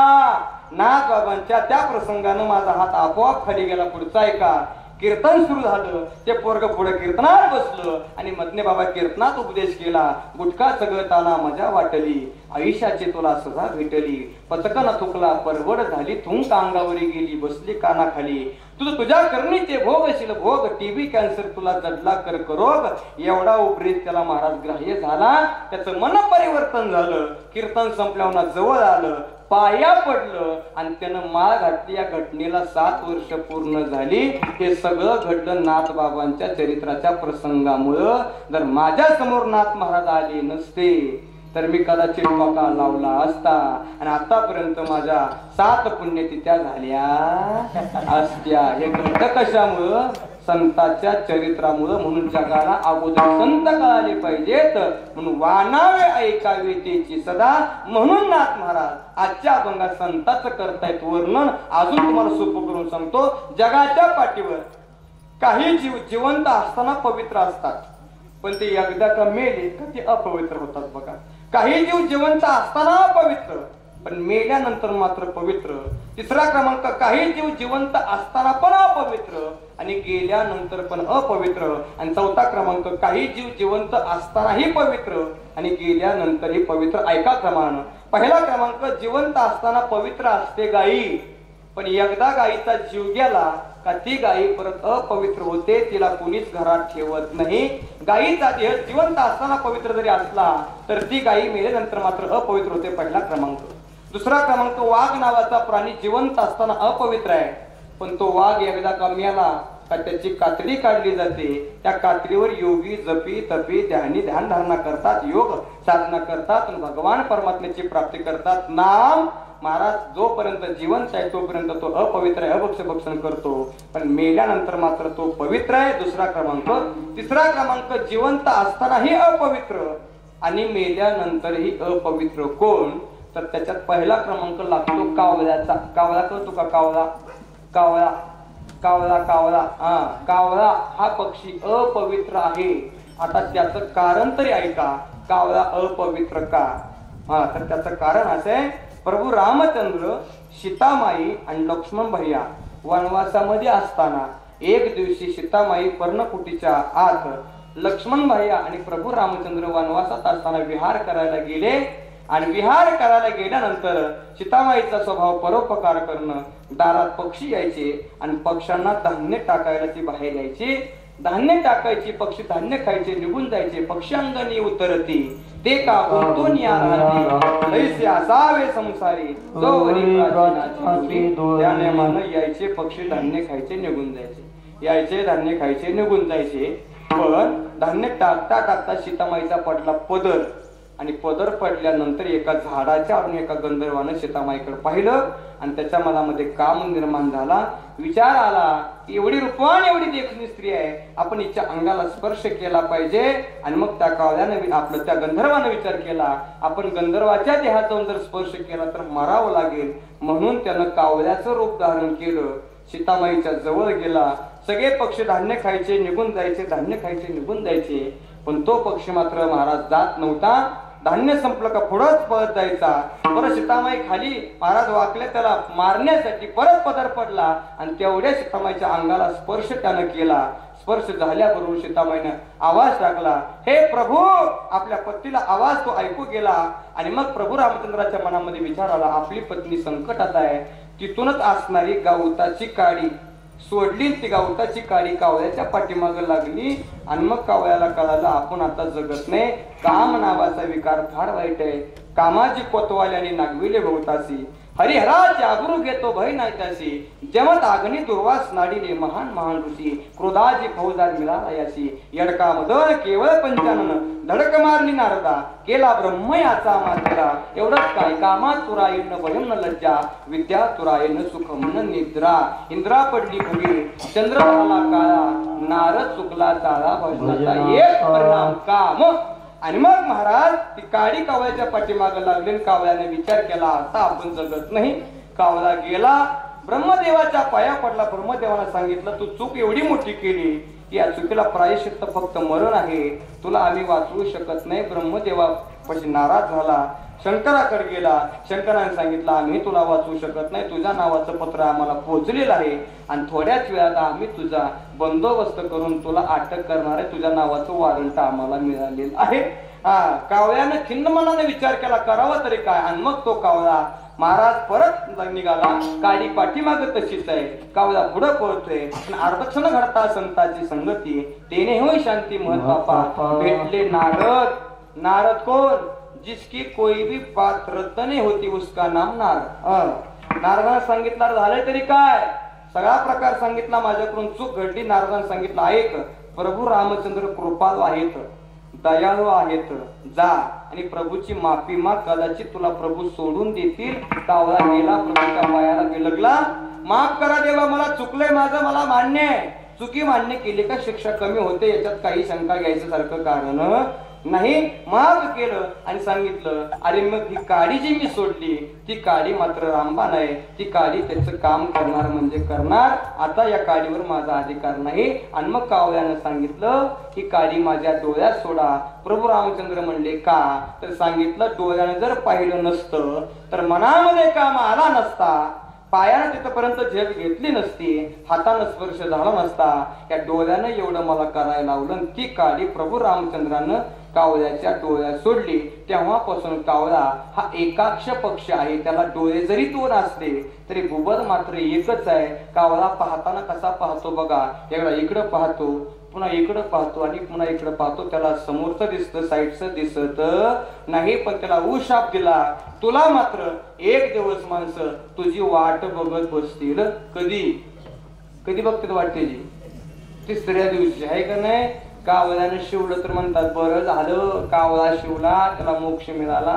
नाथ बाबांच्या त्या प्रसंगानं माझा हात आपोआप खाली गेला. पुढचा ऐका. कीर्तन सुरू झालं. ते पोरग पुढे कीर्तनात बसलं आणि मधने बाबा कीर्तनात उपदेश केला. गुटखा सगळताना मजा वाटली, आयुष्याची तुला सजा भेटली. पचकन थुकला परवड झाली, थुंक अंगावरी गेली, बसली कानाखाली. तुझ्या करणीचे भोगशील भोग, टीबी कॅन्सर तुला जडला कर्करोग. एवढा उपदेश त्याला महाराज ग्राह्य झाला. त्याचं मन परिवर्तन झालं. कीर्तन संपल्यावर जवळ आलं, पाया पडलं आणि त्यानं माळ घातली. या घटनेला 7 वर्ष पूर्ण झाली. हे सगळं घडलं नाथ बाबांच्या चरित्राच्या प्रसंगामुळं. जर माझ्या समोर नाथ महाराज आले नसते तर मी कदाचित ठोका लावला असता आणि आतापर्यंत माझ्या 7 पुण्यतिथ्या झाल्या असत्या. हे घडलं कशामुळं? संतांच्या चरित्रामुळं. म्हणून जगाला अगोदर संत कळाले पाहिजेत, म्हणून वानावे ऐकावे तेची सदा. म्हणून नाथ महाराज आजच्या अभंगात संतांचं करतायत वर्णन. अजून तुम्हाला सोपं करून सांगतो. जगाच्या पाठीवर काही जीव जिवंत असताना पवित्र असतात पण ते एकदा का मेले का ते अपवित्र होतात. बघा काही जीव जिवंत असताना अपवित्र पण मेल्यानंतर मात्र पवित्र. तिसरा क्रमांक काही जीव जिवंत असताना पण अपवित्र आणि गेल्यानंतर पण अपवित्र. आणि चौथा क्रमांक काही जीव जिवंत असतानाही पवित्र आणि गेल्यानंतरही पवित्र. ऐका क्रमानं. पहिला क्रमांक जिवंत असताना पवित्र असते गायी, पण एकदा गायीचा जीव गेला का ती गायी परत अपवित्र होते. तिला कुणीच घरात ठेवत नाही. गायीचा देह जिवंत असताना पवित्र जरी असला तर ती गायी मेल्यानंतर मात्र अपवित्र होते. पहिला क्रमांक. दुसरा क्रमांक वाघ नावाचा प्राणी जिवंत असताना अपवित्र आहे पण तो वाघ एकदा का मेला का त्याची कातडी काढली जाते. त्या कातडीवर योगी जपी तपी ध्यान धारणा करतात, योग साधना करतात, भगवान परमात्म्याची प्राप्ती करतात. नाम महाराज जोपर्यंत जिवंत आहे तोपर्यंत तो अपवित्र आहे, अभक्षभक्षण करतो, पण मेल्यानंतर मात्र तो पवित्र आहे. दुसरा क्रमांक. तिसरा क्रमांक, जिवंत असतानाही अपवित्र आणि मेल्यानंतरही अपवित्र. कोण? तर त्याच्यात पहिला क्रमांक लागतो कावळ्याचा. कावळा कळतो का? कावळा कावळा कावळा कावळा कावळा हा पक्षी अपवित्र आहे. आता त्याचं कारण तरी ऐका, कावळा अपवित्र का? तर त्याचं कारण असं आहे, प्रभू रामचंद्र, सीतामाई आणि लक्ष्मण भैया वनवासामध्ये असताना एक दिवशी सीतामाई पर्णकुटीच्या आत, लक्ष्मण भैया आणि प्रभू रामचंद्र वनवासात असताना विहार करायला गेले. आणि विहार करायला गेल्यानंतर सीतामाईचा स्वभाव परोपकार करणं. दारात पक्षी यायचे आणि पक्ष्यांना धान्य टाकायला ती बाहेर यायची. धान्य टाकायची, पक्षी धान्य खायचे, निघून जायचे. पक्षी अंगणी उतरती ते का गुंतून या राहती, ऐसे असावे संसारी जो वरी प्राचीनाची. त्या नेमानं यायचे पक्षी, धान्य खायचे, निघून जायचे. यायचे, धान्य खायचे, निघून जायचे. पण धान्य टाकता टाकता सीतामाईचा पडला पदर. आणि पदर पडल्यानंतर एका झाडाच्या आडून एका गंधर्वानं सीतामाईकडे पाहिलं आणि त्याच्या मनामध्ये काम निर्माण झाला. विचार आला की एवढी रूपवान, एवढी देखणी स्त्री आहे, आपण हिच्या अंगाला स्पर्श केला पाहिजे. आणि मग त्या कावळ्याने आपलं, त्या गंधर्वानं विचार केला, आपण गंधर्वाच्या देहात जाऊन जर स्पर्श केला तर मरावं लागेल. म्हणून त्यानं कावळ्याचं रूप धारण केलं. सीतामाईच्या जवळ गेला. सगळे पक्षी धान्य खायचे, निघून जायचे, धान्य खायचे, निघून जायचे. पण तो पक्षी मात्र महाराज जात नव्हता. धान्य संपलं का पुढंच पळत जायचा. परत सीतामाई खाली, महाराज वाकले त्याला मारण्यासाठी, परत पदर पडला आणि तेवढ्या सीतामाईच्या अंगाला स्पर्श त्यानं केला. स्पर्श झाल्याबरोबर सीतामाईने आवाज टाकला, हे प्रभू. आपल्या पत्नीला आवाज तो ऐकू गेला. आणि मग प्रभू रामचंद्राच्या मनामध्ये विचार आला, आपली पत्नी संकटात आहे. तिथूनच असणारी गवताची काडी सोडली. ती गवताची काडी कावळ्याच्या पाठीमागे लागली. आणि मग कावळ्याला कळालं, आपण आता जगत नाही. काम नावाचा विकार फार वाईट आहे. कामाची कोतवाल्याने नागविले भोवतासी, हरिहराचे आबरू घेतो भय नाही त्यासी. जमत आग्नी दुर्वास नाडीले महान महान ऋषी, क्रोधाची फौजदार मिळाला यासी. यडका मदन केवळ पंचानन, धडक मारली नारदा, केला ब्रह्म याचा मात्रा. एवढंच काय, कामात तुराईन भयम न लज्जा, विद्या तुराईन सुखम न निद्रा. इंद्रा पडली खरी, चंद्र झाला काळा, नारद चुकला चाळा, भजनाचा एक परिणाम काम. आणि मग महाराज ती काडी कावळ्याच्या पाठीमागे लागली. कावळ्याने विचार केला, आता आपण जगत नाही. कावळा गेला, ब्रह्मदेवाच्या पाया पडला. ब्रह्मदेवाने सांगितलं, तू चूक एवढी मोठी केली की या चुकीला प्रायश्चित्त फक्त मरण आहे, तुला आम्ही वाचवू शकत नाही. ब्रह्मदेवापाशी नाराज झाला, शंकराकडे गेला. शंकराने सांगितलं, आम्ही तुला वाचवू शकत नाही, तुझ्या नावाचं पत्र आम्हाला पोहोचलेलं आहे आणि थोड्याच वेळात आम्ही तुझा बंदोबस्त करून तुला अटक करणार आहे. तुझ्या नावाचं वॉरंट आम्हाला मिळालेलं आहे. कावळ्यानं खिन्न मनाने विचार केला, करावा तरी काय. आणि मग तो कावळा महाराज परत निघाला. काडी पाठीमागे तशीच आहे, कावळा पुढे पळतोय. अर्धक्षण घडता संताची संगती, तेने होय शांती महत्पापा. भेटले नारद. नारद कोण? जिसकी कोई भी पात्रता नहीं होती उसका नाम नारद. नारदाने सांगितलं, झालंय तरी काय, सगळा प्रकार सांगितला, माझ्याकडून चूक घडली. नारदाने सांगितलं, ऐक, प्रभू रामचंद्र कृपाळू आहेत, दयाळू आहेत, जा आणि प्रभूची माफी माग, कदाचित तुला प्रभू सोडून देतील. कावळा गेला, प्रभूच्या पायाला बिलगला, माफ करा देवा, मला चुकलंय माझं, मला मान्य आहे. चुकी मान्य केली का शिक्षा कमी होते, याच्यात काही शंका घ्यायचं सारखं कारण नाही. माफ केलं आणि सांगितलं, अरे मग ही काडी जी मी सोडली ती काडी मात्र रामबाण आहे, ती काडी त्याचं काम करणार म्हणजे करणार. आता या काडीवर माझा अधिकार नाही. आणि मग कावळ्यानं सांगितलं, ही काडी माझ्या डोळ्यात सोडा. प्रभू रामचंद्र म्हणले, का? तर सांगितलं, डोळ्याने जर पाहिलं नसतं तर मनामध्ये काम आला नसता, पायानं तिथपर्यंत झेप घेतली नसती, हातानं स्पर्श झाला नसता. या डोळ्यानं एवढं मला करायला लावलं. ती काडी प्रभू रामचंद्रानं कावळ्याच्या डोळ्यात सोडली. तेव्हापासून कावळा हा एकाक्ष पक्ष आहे. त्याला डोळे जरी दोन असले तरी बुबल मात्र एकच आहे. कावळा पाहताना कसा पाहतो बघा, एकदा इकडं पाहतो, पुन्हा इकडं पाहतो आणि पुन्हा इकडं पाहतो. त्याला समोरचं दिसतं, साईडचं दिसत नाही. पण त्याला उशाप दिला, तुला मात्र एक दिवस माणसं तुझी वाट बघत बसतील. कधी? कधी बघतात वाटते जी तिसऱ्या दिवशी आहे का नाही. कावळ्यानं शिवलं तर म्हणतात बरं झालं कावळा शिवला त्याला मोक्ष मिळाला.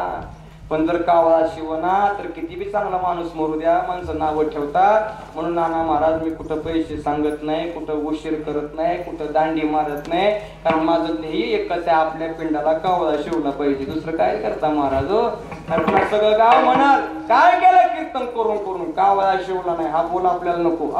पण जर कावळा शिवना तर किती बी चांगला माणूस मरू द्या माणसं नावं ठेवतात. म्हणून नाना महाराज मी कुठं पैसे सांगत नाही, कुठं उशीर करत नाही, कुठं दांडी मारत नाही. कारण माझं ध्येय एकच आहे आपल्या पिंडाला कावळा शिवला पाहिजे. दुसरं काय करता महाराज हो. कारण सगळं गाव म्हणाल काय केलं कीर्तन करून करून कावळा शिवला नाही. हा बोल आपल्याला नको.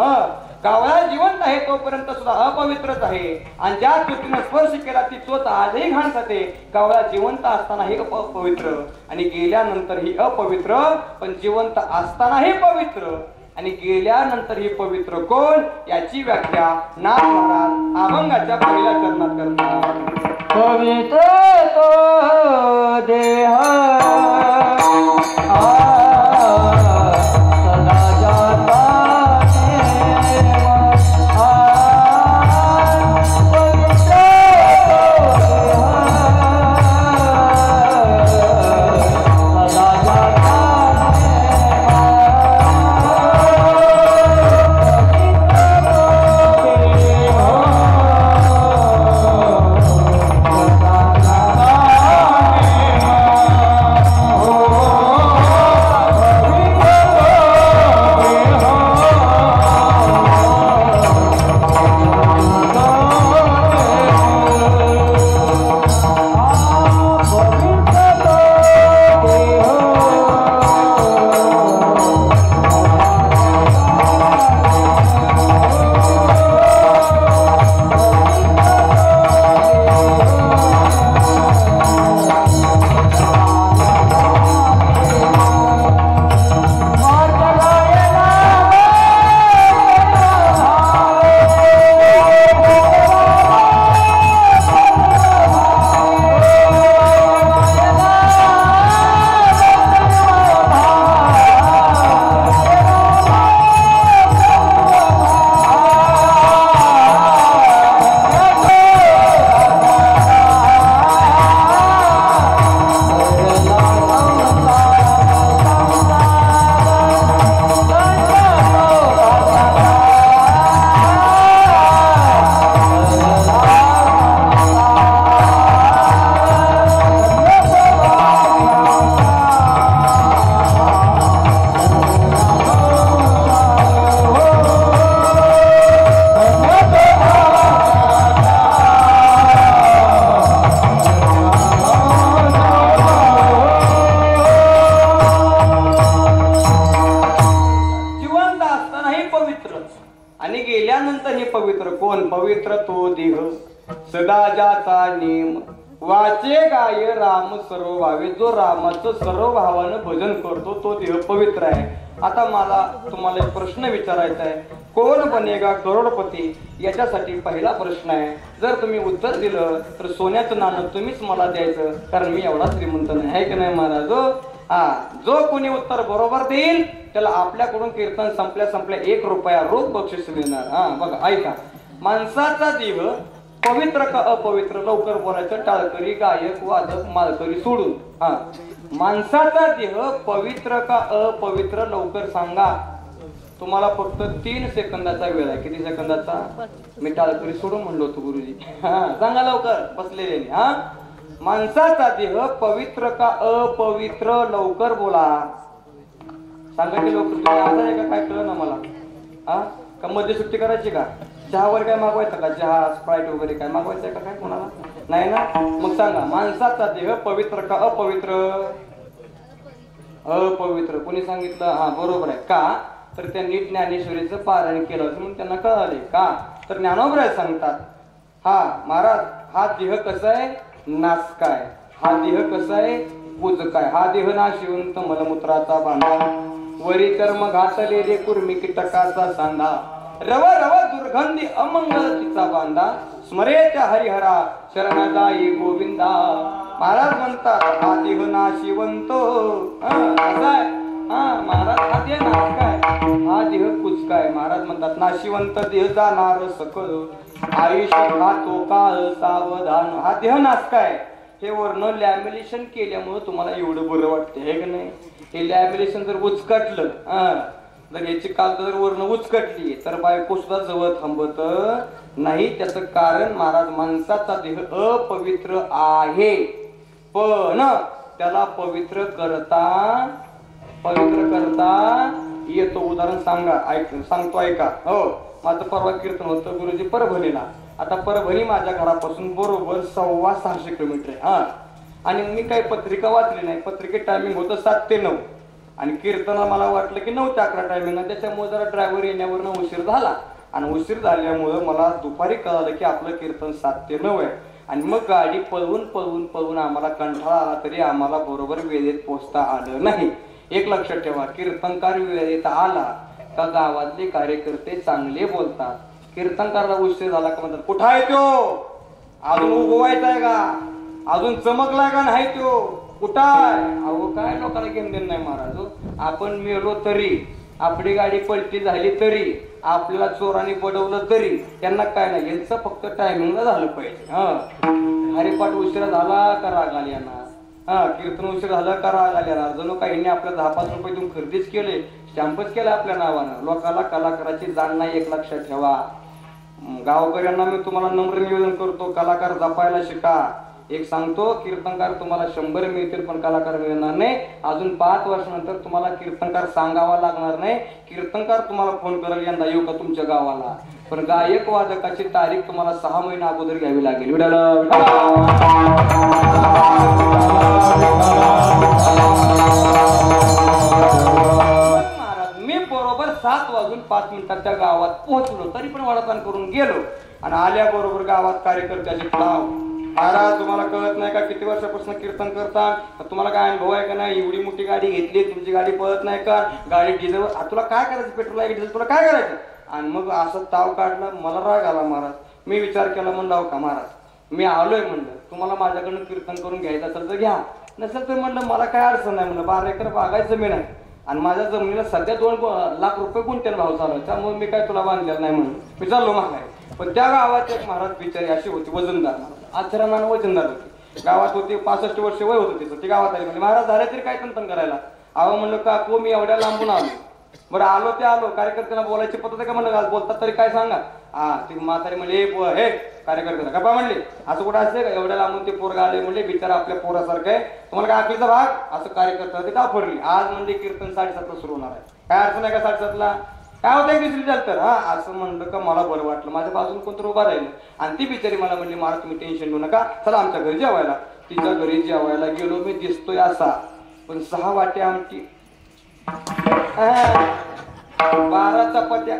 कावळा जिवंत आहे तोपर्यंत सुद्धा अपवित्रच आहे. आणि ज्या कृतीनं स्पर्श केला ती चोच आजही घाण जाते. कावळा जिवंत असताना ही अपवित्र आणि गेल्यानंतर ही अपवित्र. पण जिवंत असतानाही पवित्र आणि गेल्यानंतर ही पवित्र कोण याची व्याख्या नाथ महाराज अभंगाच्या पहिल्या चरणात करतात. पवित्र तो देह पवित्र तो देह सदा ज्याचा नेम वाचे गाय राम सर्व भावे. जो रामाचं सर्व भावानं भजन करतो तो देह पवित्र आहे. आता मला तुम्हाला एक प्रश्न विचारायचा आहे. कोण बनेगा करोडपती याच्यासाठी पहिला प्रश्न आहे. जर तुम्ही उत्तर दिलं तर सोन्याचं नाणं तुम्हीच मला द्यायचं. कारण मी एवढा श्रीमंत नाही आहे की नाही महाराज. जो कोणी उत्तर बरोबर देईल त्याला आपल्याकडून कीर्तन संपल्या 1 रुपया रोख बक्षीस मिळणार. बघा ऐका. माणसाचा देह पवित्र का अपवित्र लवकर बोलायचं. टाळकरी गायक वादक मालकरी सोडून. माणसाचा देह पवित्र का अपवित्र लवकर सांगा. तुम्हाला फक्त 3 सेकंदाचा वेळ आहे. किती सेकंदाचा? मी टाळकरी सोडून म्हणलो होतो गुरुजी. सांगा लवकर बसलेले. माणसाचा देह पवित्र का अपवित्र लवकर बोला. सांगा की लवकर. तुम्ही आजार आहे का काय कळलं ना मला. का मध्ये सुट्टी करायची का? चहावर काय मागवायचं का? चहा स्प्राईट वगैरे काय मागवायचं का काय कोणाला? नाही ना. मग सांगा माणसाचा देह पवित्र का अपवित्र? अपवित्र. कोणी सांगितलं? बरोबर आहे. का तर त्यांनी ज्ञानेश्वरीचं पारायण केलं होतं म्हणून त्यांना कळाले. का तर ज्ञानोबराय सांगतात महाराज हा देह कसा आहे? नासकाय. हा देह कसा आहे? पूजकाय. हा देह नाशिवंत मलमूत्राचा बांधा. वरी कर्म घातलेले कुर्मी कीटकाचा सांधा. रव रव दुर्गंधी अमंगल तिचा बांधा. स्मरेच्या हरिहरा शरण जाई गोविंदा. महाराज म्हणतात हा देह नाशिवंत. कसाय? महाराज हा देह नासकाय. हा देह कुचकाय. महाराज म्हणतात नाशिवंत देह जाणार सकळ. आयुष्य खातो काळ सावधान. हा देह नासकाय. हे वर्ण लॅमिनेशन केल्यामुळे तुम्हाला एवढं बरं वाटतं हे की नाही. हे लॅमिनेशन जर उचकटलं जर याची काल जर वर्ण उचकटली तर बायको सुद्धा जवळ थांबत नाही. त्याचं कारण महाराज माणसाचा देह अपवित्र आहे, पण त्याला पवित्र करता येतो. उदाहरण सांगतो ऐका. हो, माझं परवा कीर्तन होतं गुरुजी परभणीला. आता परभणी माझ्या घरापासून बरोबर 650 किलोमीटर आहे. हा, आणि मी काही पत्रिका वाचली नाही. पत्रिकेत टायमिंग होतं 7 ते 9 आणि कीर्तनाला मला वाटलं की 9 ते 11 टायमिंग आहे. त्याच्यामुळे जरा ड्रायव्हर येण्यावरनं उशीर झाला आणि उशीर झाल्यामुळं मला दुपारी कळालं की आपलं कीर्तन 7 ते 9 आहे. आणि मग गाडी पळवून आम्हाला कंटाळा आला तरी आम्हाला बरोबर वेळेत पोहोचता आलं नाही. एक लक्षात ठेवा, कीर्तनकार वेळेत आला का गावातले कार्यकर्ते चांगले बोलतात. कीर्तनकारला उशीर झाला का म्हणतात कुठं आहे तो, अजून उगवायचा आहे का, अजून चमकलाय का नाही तो, कुठं आहे. अहो काय लोकांना घेऊन देणं नाही महाराज. आपण मेलो तरी, आपली गाडी पलटी झाली तरी, आपल्याला चोराने पडवलं तरी त्यांना काय नाही, यांचं फक्त टायमिंगला झालं पाहिजे. हरिपाठ उशिरा झाला का राग आली यांना, कीर्तन उशीर झालं का राग आली यांना. जणू काहींनी आपल्या 10-5 रुपये देऊन खरेदीच केले, स्टॅम्पच केला आपल्या नावानं. लोकांना कलाकाराची जाण नाही, एक लक्षात ठेवा. गावकऱ्यांना मी तुम्हाला नम्र निवेदन करतो, कलाकार जपायला शिका. एक सांगतो, कीर्तनकार तुम्हाला 100 मिळतील पण कलाकार मिळणार नाही. अजून 5 वर्षानंतर तुम्हाला कीर्तनकार सांगावा लागणार नाही. कीर्तनकार तुम्हाला फोन करेल यंदा येऊ का तुमच्या गावाला, पण गायक वादकाची तारीख तुम्हाला 6 महिने अगोदर घ्यावी लागेल. महाराज मी बरोबर 7:05 गावात पोहोचलो, तरी पण वाडपान करून गेलो आणि आल्याबरोबर गावात कार्यकर्त्याचे नाव. महाराज तुम्हाला कळत नाही का किती वर्षापासून कीर्तन करता, तुम्हाला काय अनुभव आहे का नाही, एवढी मोठी गाडी घेतली, तुमची गाडी पळत नाही का, गाडी डिझेल, तुला काय करायचं, पेट्रोल आहे डिझेल, तुला काय करायचं. आणि मग असं ताव काढला, मला राग आला महाराज. मी विचार केला, म्हणलं का महाराज मी आलोय, म्हणलं तुम्हाला माझ्याकडनं कीर्तन करून घ्यायचं असेल तर घ्या, नसेल तर म्हणलं मला काय अडचण नाही. म्हणलं 12 एकर बागायचं जमीन आहे आणि माझ्या जमिनीला सध्या 2 लाख रुपये गुंठ्याला भाव चालू आहे, त्यामुळे मी काय तुला बांधलेलं नाही म्हणून मी चाललो मागाय. पण त्या गावात एक महाराज बिचारी अशी होती, वजनदार महाराज, आचरणानं वजनदार होती. गावात होती, 65 वर्ष वय होतं तिचं. ती गावात आली, म्हणजे महाराज झाले तरी काय कीर्तन करायला. अहो म्हणलं काकू मी एवढ्या लांबून आलो. बरं आलो ते आलो, कार्यकर्त्यांना बोलायची पद्धत आहे का म्हणलं, आज बोलतात तरी काय सांगा. ती म्हातारी म्हणले हे कार्यकर्त्यांना गप्पा म्हणले असं कुठं असते का, एवढ्या लांबून ते पोरगा आले म्हणले, बिचारा आपल्या पोरासारखं आहे, तुम्हाला काय आखलीचा भाग, असं कार्यकर्ता ते का फरली. आज म्हणजे कीर्तन 7:30 सुरू होणार आहे, काय अर्थ नाही का 7:30ला, काय होतं एक दुसरी चालतं. असं म्हणलं का मला बरं वाटलं, माझ्या बाजून कोणतं उभा राहिलं. आणि ती बिचारी मला म्हणली महाराज तुम्ही टेन्शन घेऊ नका, चला आमच्या घरी जेवायला. तिच्या घरी जेवायला गेलो, मी दिसतोय असा, पण 6 वाट्या आमटी, 12 चपात्या,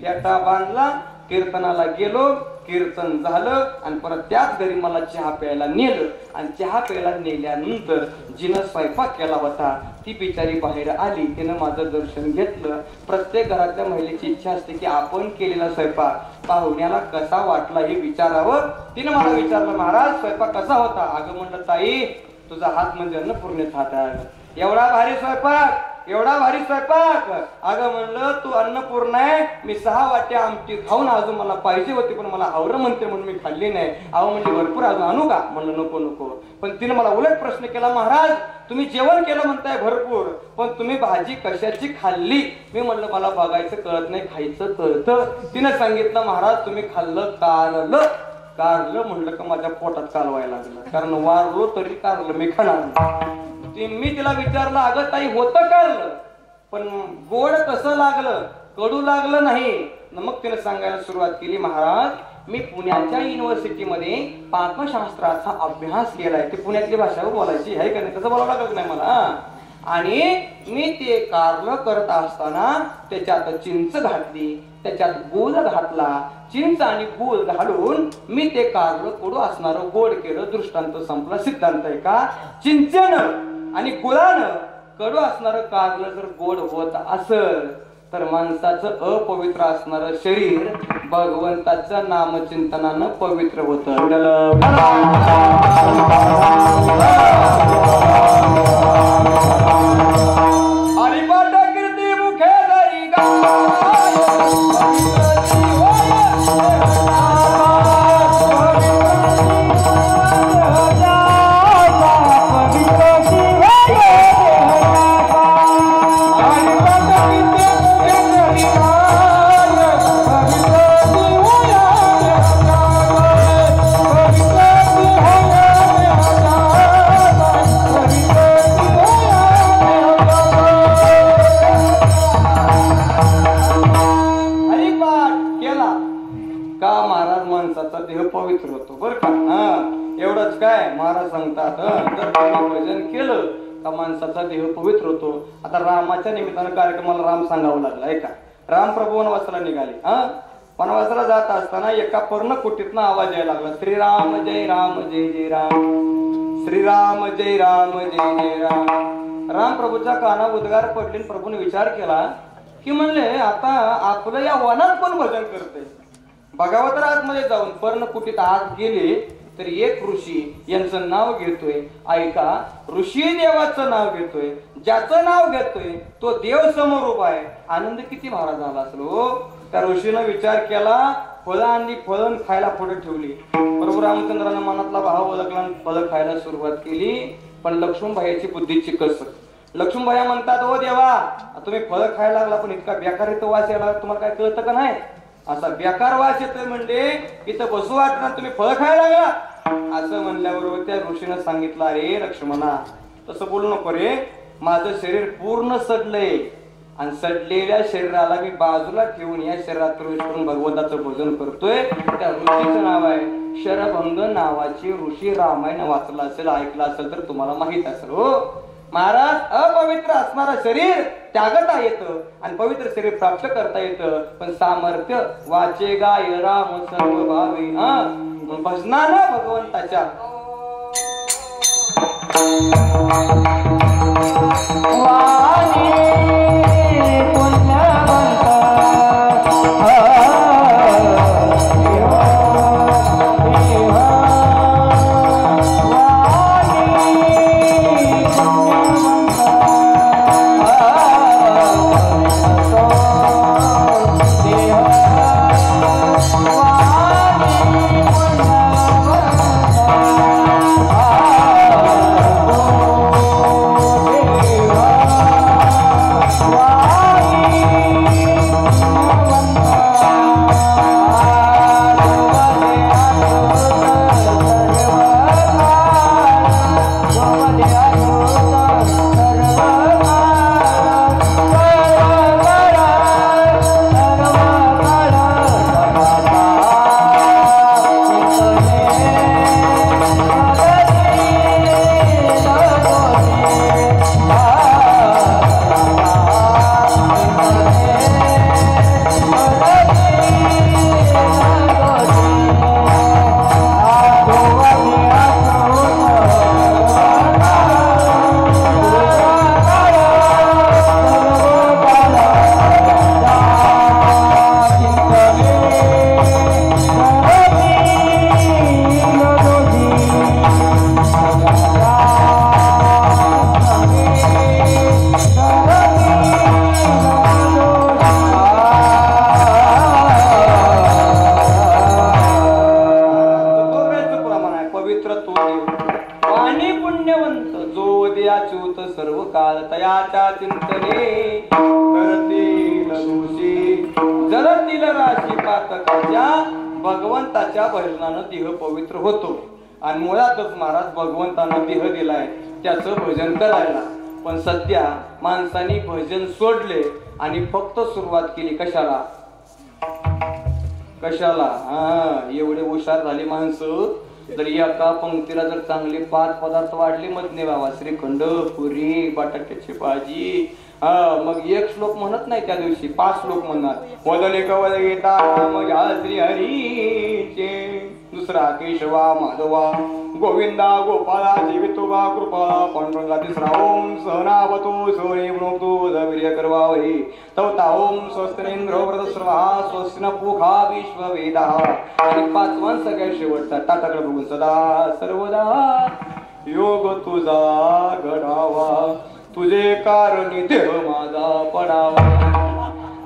फेटा बांधला. कीर्तनाला गेलो, कीर्तन झालं आणि परत त्याच घरी मला चहा प्यायला नेलं. आणि चहा प्यायला नेल्यानंतर जिनं स्वयंपाक केला होता ती बिचारी बाहेर आली, तिनं माझं दर्शन घेतलं. प्रत्येक घरातल्या महिलेची इच्छा असते की आपण केलेला स्वयंपाक पाहुण्याला कसा वाटला हे विचारावं. तिनं मला विचारलं महाराज स्वयंपाक कसा होता. अगं म्हणलं ताई तुझा हात म्हणजे अन्नपूर्णेच हात आहे, एवढा भारी स्वयंपाक, एवढा भारी स्वयंपाक. अगं म्हणलं तू अन्नपूर्ण आहे, मी 6 वाट्या आमटी खाऊन अजून मला पाहिजे होती पण मला आवरं म्हणते म्हणून मी खाल्ली नाही. अहो म्हणजे भरपूर अजून आणू का, म्हणलं नको नको. पण तिने मला उलट प्रश्न केला, महाराज तुम्ही जेवण केलं म्हणताय भरपूर, पण तुम्ही भाजी कशाची खाल्ली. मी म्हणलं मला बघायचं कळत नाही, खायचं कळतं. तिने सांगितलं महाराज तुम्ही खाल्लं कारलं. कारलं म्हणलं का माझ्या पोटात कालवायला लागलं, कारण वारलो तरी कारलं मी खाणार. मी तिला विचारलं अगं ताई होतं कारलं पण गोड कसं लागलं, कडू लागलं नाही. मग तिने सांगायला सुरुवात केली, महाराज मी पुण्याच्या युनिव्हर्सिटीमध्ये पाकशास्त्राचा अभ्यास केलाय. ती पुण्यातली भाषा बोलायची आहे का नाही, तसं बोलावं लागत नाही मला. आणि मी ते कारलं करत असताना त्याच्यात चिंच घातली, त्याच्यात गूळ घातला, चिंच आणि गूळ घालून मी ते कारलं कडू असणारं गोड केलं. दृष्टांत संपला. सिद्धांत आहे का, चिंचेनं आणि गुळानं कडू असणारं कारलं जर गोड होत असेल तर माणसाचं अपवित्र असणारं शरीर भगवंताचं नामचिंतनानं पवित्र होतं. हरिपाठ कीर्ती मुखे धरी हरिपाठ एवढंच काय महाराज सांगतात जर तुम्ही भजन केलं का माणसाचा देह पवित्र होतो. आता रामाच्या निमित्तानं कार्यक्रमाला राम सांगावं लागला. ऐका, राम प्रभू वनवासाला निघाले. वनवासाला जात असताना एका पर्णकुटीतनं आवाज यायला लागला, श्रीराम जय राम जय जय राम, श्रीराम जय राम जय जय राम. राम प्रभूच्या काना उद्गार पडले. प्रभूने विचार केला की म्हणले आता आपलं या वनात कोण भजन करते. बघावं तर आतमध्ये जाऊन पर्णकुटीत आत गेले तर एक ऋषी यांचं नाव घेतोय. ऐका, ऋषी देवाचं नाव घेतोय. ज्याचं नाव घेतोय तो देव समोर उभा आहे. आनंद किती भारा झाला असेल हो. त्या ऋषीनं विचार केला, फळं आणली, फळं खायला पुढे ठेवली. प्रभू रामचंद्रानं मनातला भाव ओळखला आणि फळं खायला सुरुवात केली. पण लक्ष्मणबाईची बुद्धी चिकस. लक्ष्मणबाई म्हणतात, ओ देवा तुम्ही फळं खायला लागला पण इतका बेकार इथं वास यायला तुम्हाला काय कळतं का नाही. असा बेकार वास येतोय म्हणजे इथं बसू वाटणार, तुम्ही फळं खायला लागला. असं म्हणल्याबरोबर त्या ऋषीनं सांगितलं, अरे लक्ष्मणा तसं बोलू नको रे, माझं शरीर पूर्ण सडलंय आणि सडलेल्या शरीराला मी बाजूला ठेवून या शरीरात प्रवेश करून भगवंताचं भजन करतोय. त्या ऋषीचं नाव आहे शरभंग नावाचे ऋषी. रामायण वाचलं असेल, ऐकलं असेल तर तुम्हाला माहित असेल हो. महाराज, अपवित्र असणारं शरीर त्यागता येतं आणि पवित्र शरीर प्राप्त करता येतं. पण सामर्थ्य वाचे गाय राम सर्व भावे. भजनानं भगवंताच्या भगवंताच्या भजनानं देह पवित्र होतो. आणि मुळातच महाराज भगवंतानं देह दिलाय त्याचं भजन करायला. पण सध्या माणसांनी भजन सोडले आणि फक्त सुरुवात केली कशाला कशाला. एवढे हुशार झाली माणसं. जर एका पंक्तीला जर चांगले 5 पदार्थ वाढले मधने बाबा, श्रीखंड, पुरी, बटाट्याची भाजी, मग एक श्लोक म्हणत नाही त्या दिवशी 5 श्लोक म्हणणार. वदले कवल गीता नाम घ्या श्री हरीचे, दुसरा केशवा माधवा गोविंदा गोपाळा जीवितोबा कृपा पांडुरंगा, तिसरा ओम सहनावतो सोने म्हणतो वीर्य करवावही, चौथा ओम स्वस्तिंद्र व्रतस्रवा स्वस्तिन पूखा विश्ववेदा, आणि 5वां सगळ्यात शेवटचा टाटाकडे बघून सदा सर्वदा योग तुझा घडावा, तुझे कारणी देह माझा पडावा.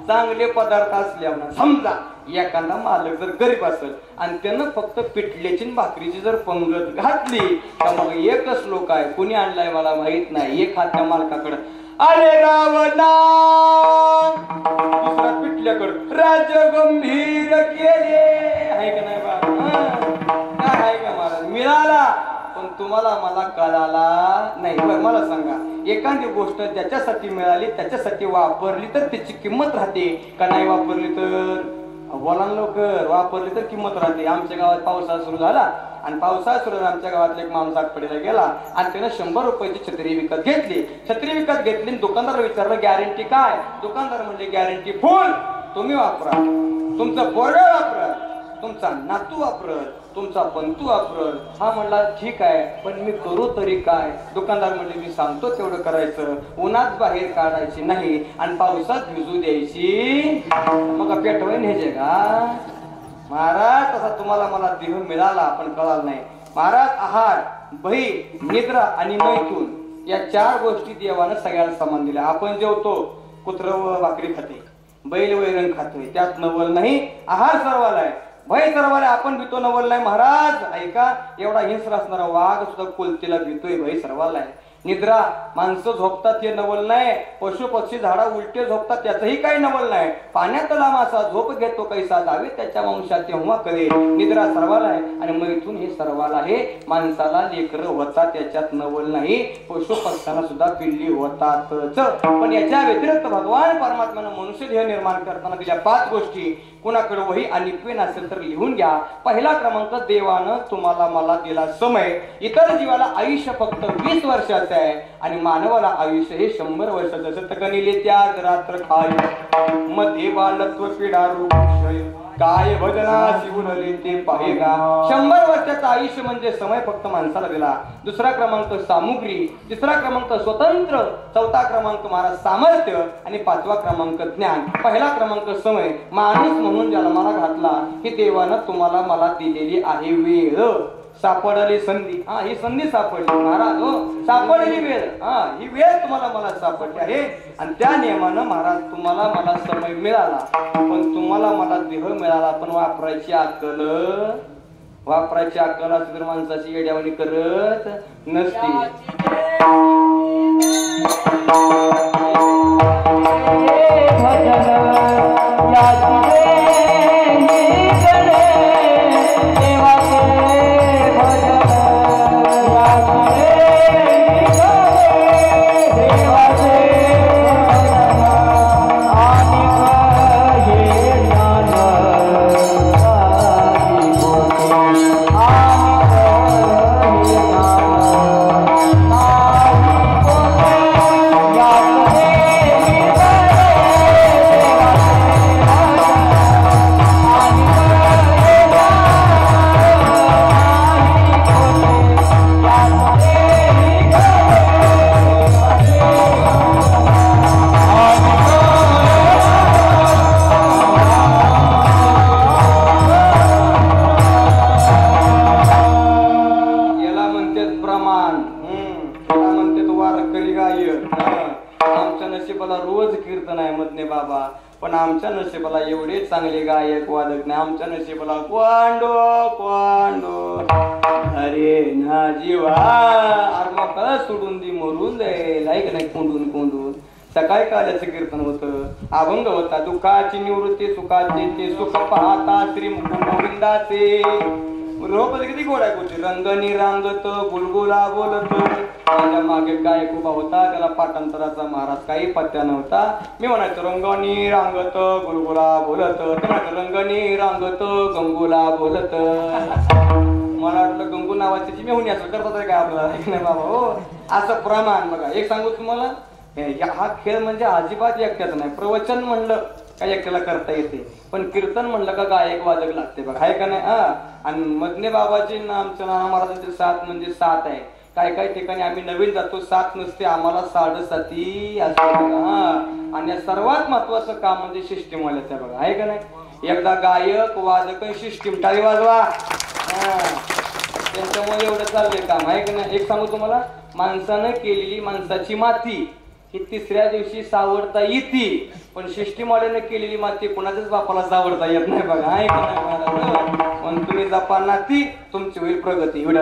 चांगले पदार्थ असल्यामुळे समजा एखादा मालक जर गरीब असेल आणि त्यानं फक्त पिठल्याची भाकरीची जर पंगत घातली तर मग एकच श्लोक आहे, कुणी आणलाय मला माहित नाही, एक हात त्या मालकाकडे अरे रावणा, दुसरा पिठल्याकडे राज्य गंभीर केले. आहे का नाही बा, काय आहे का महाराज, मिळाला पण तुम्हाला मला कळाला नाही. मला सांगा, एखादी गोष्ट ज्याच्यासाठी मिळाली त्याच्यासाठी वापरली तर त्याची किंमत राहते का नाही, वापरली तर बोला लवकर, वापरली तर किंमत राहते. आमच्या गावात पावसाळा सुरू झाला आणि पावसाळा सुरू आमच्या गावातला एक माणूस आगपडीला गेला आणि त्यानं 100 रुपयाची छत्री विकत घेतली. छत्री विकत घेतली. दुकानदार विचारलं गॅरंटी काय? दुकानदार म्हणजे गॅरंटी फुल. तुम्ही वापरा, तुमचं पोरगा वापरत, तुमचा नातू वापरत, तुमचा पंतू वापरत. हा म्हणला ठीक आहे, पण मी करू तरी काय? दुकानदार म्हणजे मी सांगतो तेवढं करायचं, उन्हात बाहेर काढायची नाही आणि पावसात भिजू द्यायची. मग पेटवाय न्यायचे का महाराज? तसा तुम्हाला मला देह मिळाला पण कळाला नाही महाराज. आहार, बही, निद्रा आणि मैथून या 4 गोष्टी देवानं सगळ्याला समान दिल्या. आपण जेवतो, कुत्र व भाकरी खाते, बैल वैरण खातोय, त्यात नवल नाही. आहार सर्वाला आहे, भय सर्वाला. आपण भीतो, नवल नाही महाराज. ऐका, एवढा हिंस्र असणारा वाघ सुद्धा कोलतीला भीतोय, भय सर्वाला आहे. निद्रा, माणसं झोपतात हे नवल नाही. पशु पक्षी झाडा उलटे झोपतात त्याचंही काही नवल नाही. पाण्यातला मासा झोप घेतो कैसा, जावे त्याच्या वंशात तेव्हा कळे. निद्रा सर्वाला आहे आणि मैथून हे सर्वाला आहे. माणसाला लेकरं होतात त्याच्यात नवल नाही, पशु पक्ष्यांना सुद्धा पिल्ली होतातच. पण याच्या व्यतिरिक्त भगवान परमात्म्यानं मनुष्य देह निर्माण करताना दिल्या 5 गोष्टी. कुणाकडे वही आणि पेन असेल तर लिहून घ्या. पहिला क्रमांक, देवानं तुम्हाला मला दिला समय. इतर जीवाला आयुष्य फक्त 20 वर्षाचं आहे आणि मानवाला आयुष्य हे 100 वर्षाचं. शतकनिले त्यात रात्र खाय, मध्ये बालत्व पिढा रूप काय भजना शिवनले ते पाहेगा. 100 वर्षाचं आयुष्य म्हणजे समय फक्त माणसाला दिला. दुसरा क्रमांक सामुग्री, तिसरा क्रमांक स्वतंत्र, चौथा क्रमांक महाराज सामर्थ्य आणि 5वा क्रमांक ज्ञान. पहिला क्रमांक समय. माणूस म्हणून जन्माला घातला ही देवानं तुम्हाला मला दिलेली आहे वेळ. सापडली संधी, हा ही संधी सापडली महाराज. हो, सापडली वेळ, हा ही वेळ तुम्हाला मला सापडली आहे. आणि त्या नियमानं महाराज तुम्हाला मला समय मिळाला, पण तुम्हाला मला देह मिळाला. पण वापरायची अक्कल असं तर माणसाची येड्यावानी करत नसते. पण आमच्या नशिबाला एवढे चांगले गायक वादक नाही. आमच्या नशिबाला क्वांडो क्वांडो अरे ना जीवा आरमाकाला सोडून दी मरून जाईल ऐक नाही. कोंडून कोंडून सकाळी काल्याचं कीर्तन होतं, अभंग होता. दुःखाची निवृत्ती सुखाची ते सुख पाहता श्री गोविंदाचे. रोपच किती गोडा गोष्टी. रंगणी रांगत गुलगुला बोलत. माझ्या मागे गायक उभा होता, त्याला पाठांतराचा महाराज काही पत्त्या नव्हता. मी म्हणायचो रंगणी रांगत गुलगुला बोलत, ते म्हणायचं रंगणी रांगत गंगुला बोलत. मला वाटलं गंगू नावाची जी मेहुणी असं करतात काय आपल्याला नाही बाबा. हो असं प्रमाण बघा. एक सांगू तुम्हाला, हा खेळ म्हणजे अजिबात एकट्याचं नाही. प्रवचन म्हणलं काय एकट्याला करता येते, पण कीर्तन म्हणलं का गायक वादक लागते बघा, आहे का नाही. आणि मधने बाबाची आमच्या नाना महाराजांचे 7 म्हणजे 7 आहे. काय काय ठिकाणी आम्ही नवीन जातो, 7 नसते आम्हाला 7.5 असते बघा. आणि सर्वात महत्वाचं काम म्हणजे सिस्टीम वाल्याचं आहे बघा, आहे का नाही. एकदा गायक वादक सिस्टीम टाळी वाजवा, त्यांच्यामुळे एवढं चाललंय काम, आहे का नाही. एक सांगू तुम्हाला, माणसानं केलेली माणसाची माती ही 3ऱ्या दिवशी सावरता येते, पण सिस्टीमवाल्याने केलेली माती कोणाच्याच बापाला सावरता येत नाही बघा, आहे का नाही. पण तुम्ही जपा नाती तुमची होईल प्रगती. पहिला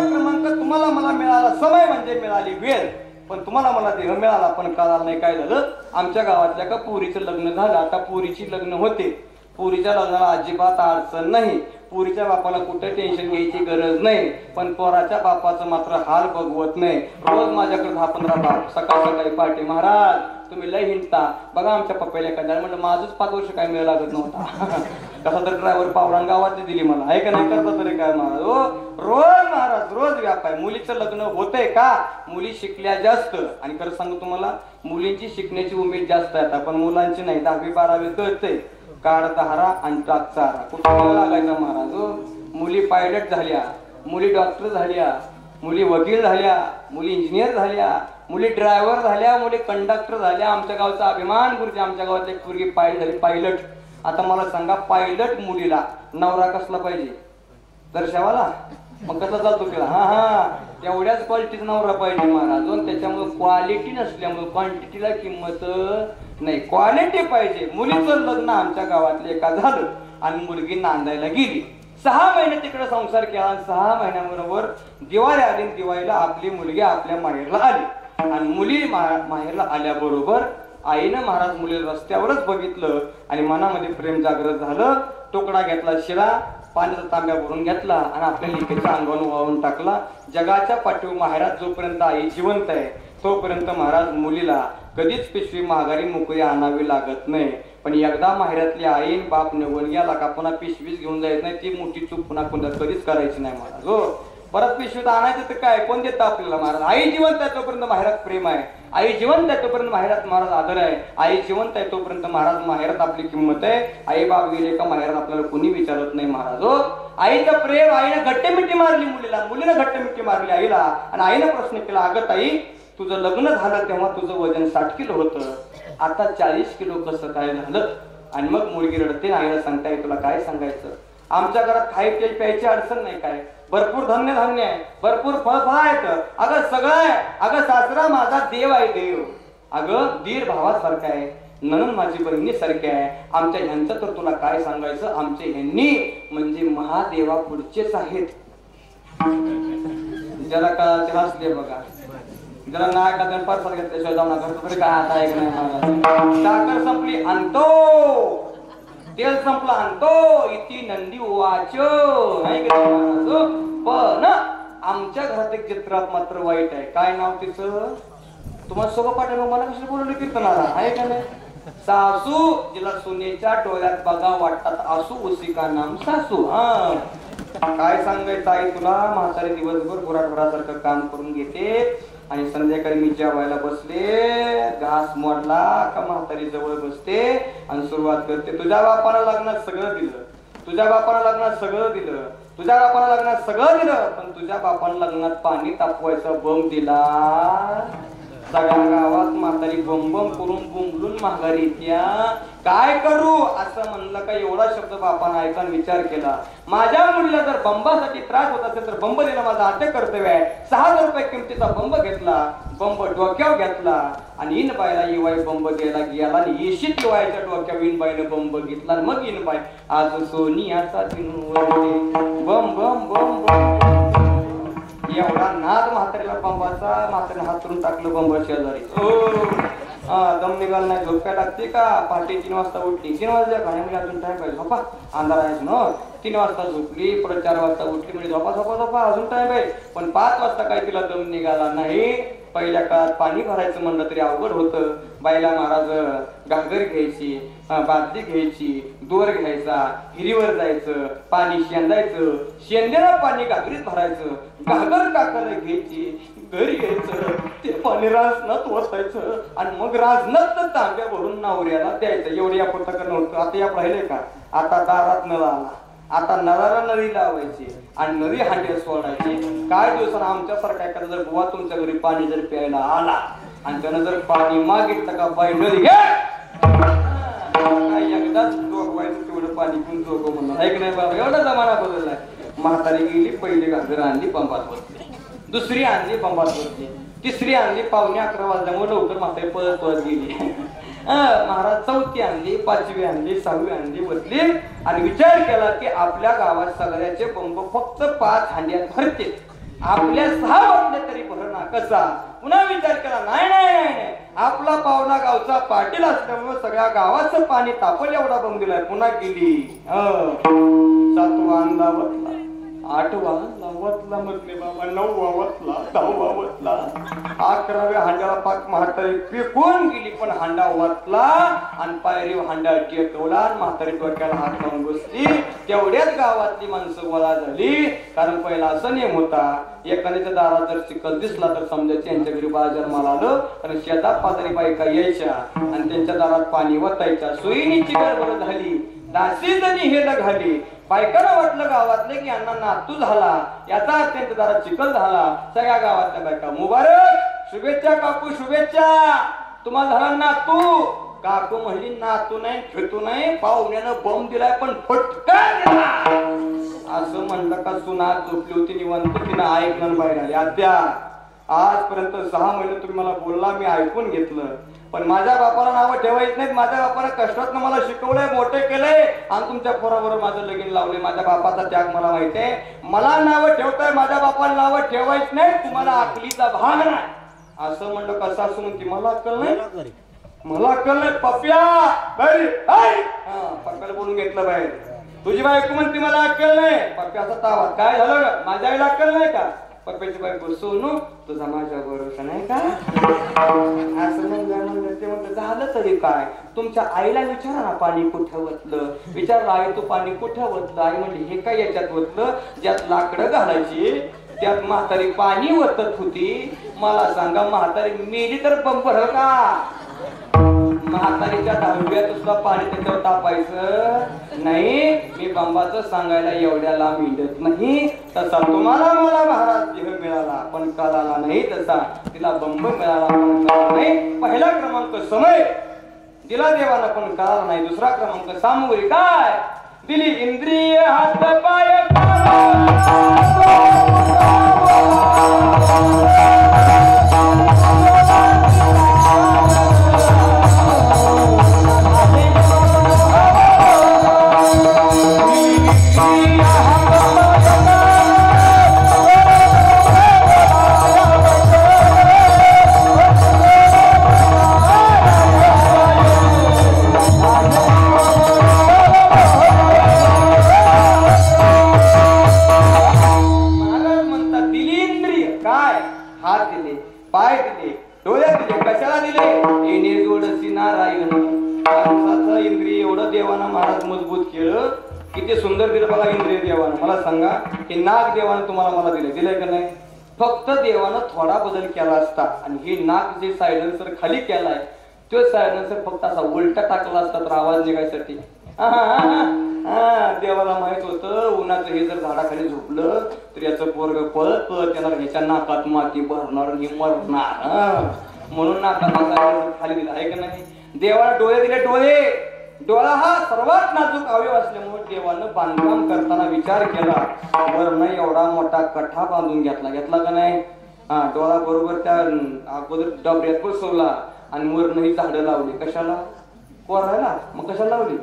क्रमांक तुम्हाला मला मिळाला समय म्हणजे मिळाली वेळ, पण तुम्हाला मला देह मिळाला पण कळाला नाही. काय झालं, आमच्या गावातल्या का पोरीचं लग्न झालं. आता पोरीची लग्न होते, पोरीच्या लग्नाला अजिबात अडचण नाही, पोरीच्या बापाला कुठे टेन्शन घ्यायची गरज नाही. पण पोराच्या बापाचं मात्र हाल बघवत नाही. रोज माझ्याकडे 10-15 बाप सकाळ सकाळी पाठी, महाराज तुम्ही लय हिंडता बघा आमच्या पप्पाला एखाद्या म्हणलं माझंच 5 वर्ष काय मिळायला लागत नव्हता तसा तर ड्रायव्हर पावरान गावातली दिली मला आहे का नाही करता तरी काय महाराज हो रोज महाराज रोज व्याप आहे मुलीचं लग्न होतंय का मुली शिकल्या जास्त आणि खरं सांगू तुम्हाला मुलींची शिकण्याची उमेद जास्त आहे आता पण मुलांची नाही 10वी 12वी कळतंय काढ दहारा आणि टाक चारा कुठं लागायचा महाराज हो मुली पायलट झाल्या मुली डॉक्टर झाल्या मुली वकील झाल्या मुली इंजिनियर झाल्या मुली ड्रायव्हर झाल्या मुली कंडक्टर झाल्या आमच्या गावचा अभिमान गुरुजी आमच्या गावात एक मुलगी पायलट झाली पायलट आता मला सांगा पायलट मुलीला नवरा कसला पाहिजे दर्शावाला मग कसा चालतो तिला हा तेवढ्याच क्वालिटीचा नवरा पाहिजे महाराज त्याच्यामुळे क्वालिटी नसल्यामुळे क्वांटिटीला किंमत नाही क्वालिटी पाहिजे मुलीचं लग्न आमच्या गावातले एका झालं आणि मुलगी नांदायला गेली 6 महिने तिकडे संसार केला आणि 6 महिन्याबरोबर दिवाळी आली दिवाळीला आपली मुलगी आपल्या माहेरला आली आणि मुली माहेरला आल्याबरोबर आईनं महाराज मुलीला रस्त्यावरच बघितलं आणि मनामध्ये प्रेम जागृत झालं तुकडा घेतला शिरा पाण्याचा तांब्या भरून घेतला आणि आपल्या लेकीच्या अंगावर वाहून टाकला जगाच्या पाठीवर माहेरात जोपर्यंत आई जिवंत आहे तोपर्यंत महाराज मुलीला कधीच पिशवी माघारी मोकळी आणावी लागत नाही पण एकदा माहेरातली आईन बाप निघून गेला का पुन्हा पिशवीच घेऊन जायच नाही ती मोठी चूक पुन्हा कोणत्या कधीच करायची नाही महाराज हो परत पिशवीत आणायचं तर काय कोण देतं आपल्याला महाराज आई जिवंत आहे तोपर्यंत माहेरात प्रेम आहे आई जिवंत आहे तोपर्यंत माहेरात महाराज आदर आहे आई जिवंत आहे तोपर्यंत महाराज माहेरात आपली किंमत आहे आई बाप गेले का माहेरात आपल्याला कोणी विचारत नाही महाराज हो आईचं प्रेम आईने घट्टमिट्टी मारली मुलीला मुलीनं घट्टमिट्टी मारली आईला आणि आईनं प्रश्न केला अगं ताई तुझं लग्न झालं तेव्हा तुझं वजन 60 किलो होतं आता 40 किलो कसं काय झालं आणि मग मुलगी रडते आईला सांगताय तुला काय सांगायचं आमच्या घरात खायची प्यायची अडचण नाही काय भरपूर धान्य आहे भरपूर फळ आहेत अगं सगळं आहे अगं सासरा माझा देव आहे देव अगं दीर भावासारखा आहे नणंद माझी बहिणीसारखी आहे आमच्या ह्यांचं तर तुला काय सांगायचं आमचे ह्यांनी म्हणजे महादेवा पुढचेच आहेत जरा का ते हसले बघा जरा ना का पार्सल घेतल्याशिवाय जाऊ नका तरी काय आता ऐक नाही साखर संपली आणतो तेल संपला आणतो इति नंदी वाच पण आमच्या घरात एक चित्र मात्र वाईट आहे काय नाव तिचं तुम्हाला सोबत पाठवलं मला कशाला बोलवलं कीर्तनाला आहे का नाही सासू जिला सोन्याच्या डोळ्यात बघा वाटतात आसू उसी का नाम सासू हा काय सांगायचं आई तुला म्हातारे दिवसभर गुराढोरासारखं काम करून घेते आणि संध्याकाळी मी जेवायला बसले घास मोडला का म्हातारी जवळ बसते आणि सुरुवात करते तुझ्या बापाला लग्नात सगळं दिलं तुझ्या बापाला लग्नात सगळं दिलं तुझ्या बापाला लग्नात सगळं दिलं पण तुझ्या बापाला लग्नात पाणी तापवायचा बम दिला सगळ्या गावात म्हातारी बम बम करून बुंबलून माघारी येत्या काय करू असं म्हणलं का एवढा शब्द बापानं ऐकून विचार केला माझ्या मुलीला जर बंबासाठी त्रास होत असेल तर बंब देणं माझं आद्य कर्तव्य आहे 6,000 रुपये किमतीचा बंब घेतला बंब डोक्यावर घेतला आणि इनबाईला इवाई बंब द्यायला गेला आणि येशीत इवायच्या डोक्यावर इनबाईनं बंब घेतला आणि मग इनबाई आज सोनियाचा दिन बम बम बम बम एवढा नाद म्हातारीला बंबाचा म्हातारीने हातरून टाकलं बंब शेजारी दम निघाल नाही झोप लागते का पहाटे 3 वाजता उठली 3 वाजता घाण्यामध्ये अजून टाइम पाहिजे झोपा अंधार आहे ना 3 वाजता झोपली परत 4 वाजता उठली म्हणजे झोपा झोपा झोपा अजून टाइम आहे पण 5 वाजता काय तिला दम निघाला नाही पहिल्या काळात पाणी भरायचं म्हणलं तरी अवघड होतं बाईला महाराज घागर घ्यायची बादली घ्यायची दोर घ्यायचा हिरीवर जायचं पाणी शेंदायचं शेंदेला पाणी घागरीत भरायचं घागर काकाला घ्यायची घरी यायचं ते पाणी राजनात ओतायचं आणि मग राजनात तांब्या भरून नवऱ्याला द्यायचं एवढी या पुस्तकानं नव्हतं आता या पाहिले का आता दारात नळ आला आता नळाला नळी लावायची आणि नळी हांड्या सोडायची काय दिवसानं आमच्यासारखा एखादा जर बुवा तुमच्या घरी पाणी जर प्यायला आला आणि त्यानं जर पाणी मागितलं का बाई नळी घे एकदाच जोगवायचं तेवढं पाणी पिऊन जोगो म्हणून ऐक नाही बाबा एवढा जमाना बदललाय म्हातारी गेली पहिली घागर आणली पंपात बसली दुसरी आणली पंपात बसली तिसरी आणली 11:15 वाजल्यामुळे लवकर म्हातारी पळत पळत गेली महाराज 4थी आणली 5वी आणली 6वी आणली बसली आणि विचार केला की आपल्या गावात सगळ्याचे बंब फक्त 5 हांड्यात भरते आपल्या 6 वाजले तरी भरणा कसा पुन्हा विचार केला नाही नाही नाही आपला पावना गावचा पाटील असल्यामुळे सगळ्या गावाचं पाणी तापल एवढा बंब दिलाय पुन्हा गेली 7वा अंदा बसला 8वा वतला म्हटले बाबा, 9वा वतला, 10वा वतला, 11व्या हांड्याला पाक म्हातारी पिकून गेली, पण हांडा वतला आणि पायरी हांडा टेकवला आणि म्हातारी डोक्याला हात लावून बसली. तेवढ्याच गावातली माणसं गोळा झाली, कारण पहिला असा नियम होता, एखाद्याच्या दारात जर चिखल दिसला तर समजायचं यांच्या घरी बाजार मला आलं, आणि शेतात पाजारी बायका यायच्या आणि त्यांच्या दारात पाणी वतायच्या. सोयीनी चिखल बरं झाली, नासी जणी हे घाली. बायकांना वाटलं गावातले की यांना नातू झाला, याचा अत्यंत दारात चिखल झाला. सगळ्या गावातल्या बायका मुबारक, शुभेच्छा काकू, शुभेच्छा, तुम्हाला झाला नातू. काकू म्हणली नातू नाही, खेळतो नाही, पाहुण्यानं बॉम्ब दिलाय पण फटका दिला. असं म्हणलं का सुना झोपली होती निवांत, तिनं ऐकलं बाहेर आली. आत्या, आजपर्यंत 6 महिने तुम्ही मला बोलला, मी ऐकून घेतलं, पण माझ्या बापाला नावं ठेवायच नाहीत. माझ्या बापाला कष्टातनं मला शिकवलंय, मोठे केलंय आणि तुमच्या पोराबरोबर माझं लगीन लावले. माझ्या बापाचा त्याग मला माहिती आहे. मला नावं ठेवताय, माझ्या बापाला नावं ठेवायच नाही, तुम्हाला अकलीचा भाग नाही. असं म्हणलं कसं असं म्हणते, मला अक्कल नाही, मला अक्कल नाही. पप्प्या पप्प्याला बोलून घेतलं बाहेर. तुझी बायको म्हणते मला अक्कल नाही. पप्प्याचा तावा, काय झालं, माझ्या आईला अक्कल नाही का? पप्प्याची बायको, सोनू तुझा माझ्या भरोसा नाही का? असं म्हणलं ते म्हणलं झालं तरी काय, तुमच्या आईला विचारा ना पाणी कुठं वतलं. विचारलं, आई तू पाणी कुठं वतलं? आई म्हणली हे काय याच्यात वतलं ज्यात लाकडं घालायची, त्यात म्हातारी पाणी वतत होती. मला सांगा, म्हातारी मेली तर बंपर का? म्हातारीच्या 10व्यात सुद्धा पाणी त्याच्यावर तापायचं नाही. मी बंबाचं सांगायला एवढ्या लांब मिळत नाही. तसा तुम्हाला मला महाराज देह मिळाला पण कळाला नाही, तसा तिला बंब मिळाला पण कळाला नाही. पहिला क्रमांक समय दिला देवाला पण कळाला नाही. दुसरा क्रमांक सामुग्री काय दिली? इंद्रिय, हात पाय, नाग देवानं तुम्हाला मला दिलंय का नाही? फक्त देवानं थोडा बदल केला असता आणि हे नाग जे सायलेन्सर खाली केलाय तो सायलेन्सर फक्त असा उलटा टाकला असता तर आवाज निघायसाठी. देवाला माहित होतं उन्हाचं हे जर झाडाखाली झोपलं तर याचं पोरग पळत पळत येणार, ह्याच्या नाकात माती भरणार, हे मरणार, म्हणून नाकात खाली दिला आहे का नाही? देवाला डोळे दिले. डोळा हा सर्वात नाजूक अवयव असल्यामुळे देवानं बांधकाम करताना विचार केला, वरनं एवढा मोठा कठा बांधून घेतला का नाही? डोळा बरोबर त्या अगोदर डबऱ्यात बसवला आणि वरनंही झाडं लावली. कशाला? कोरायला. मग कशाला लावली?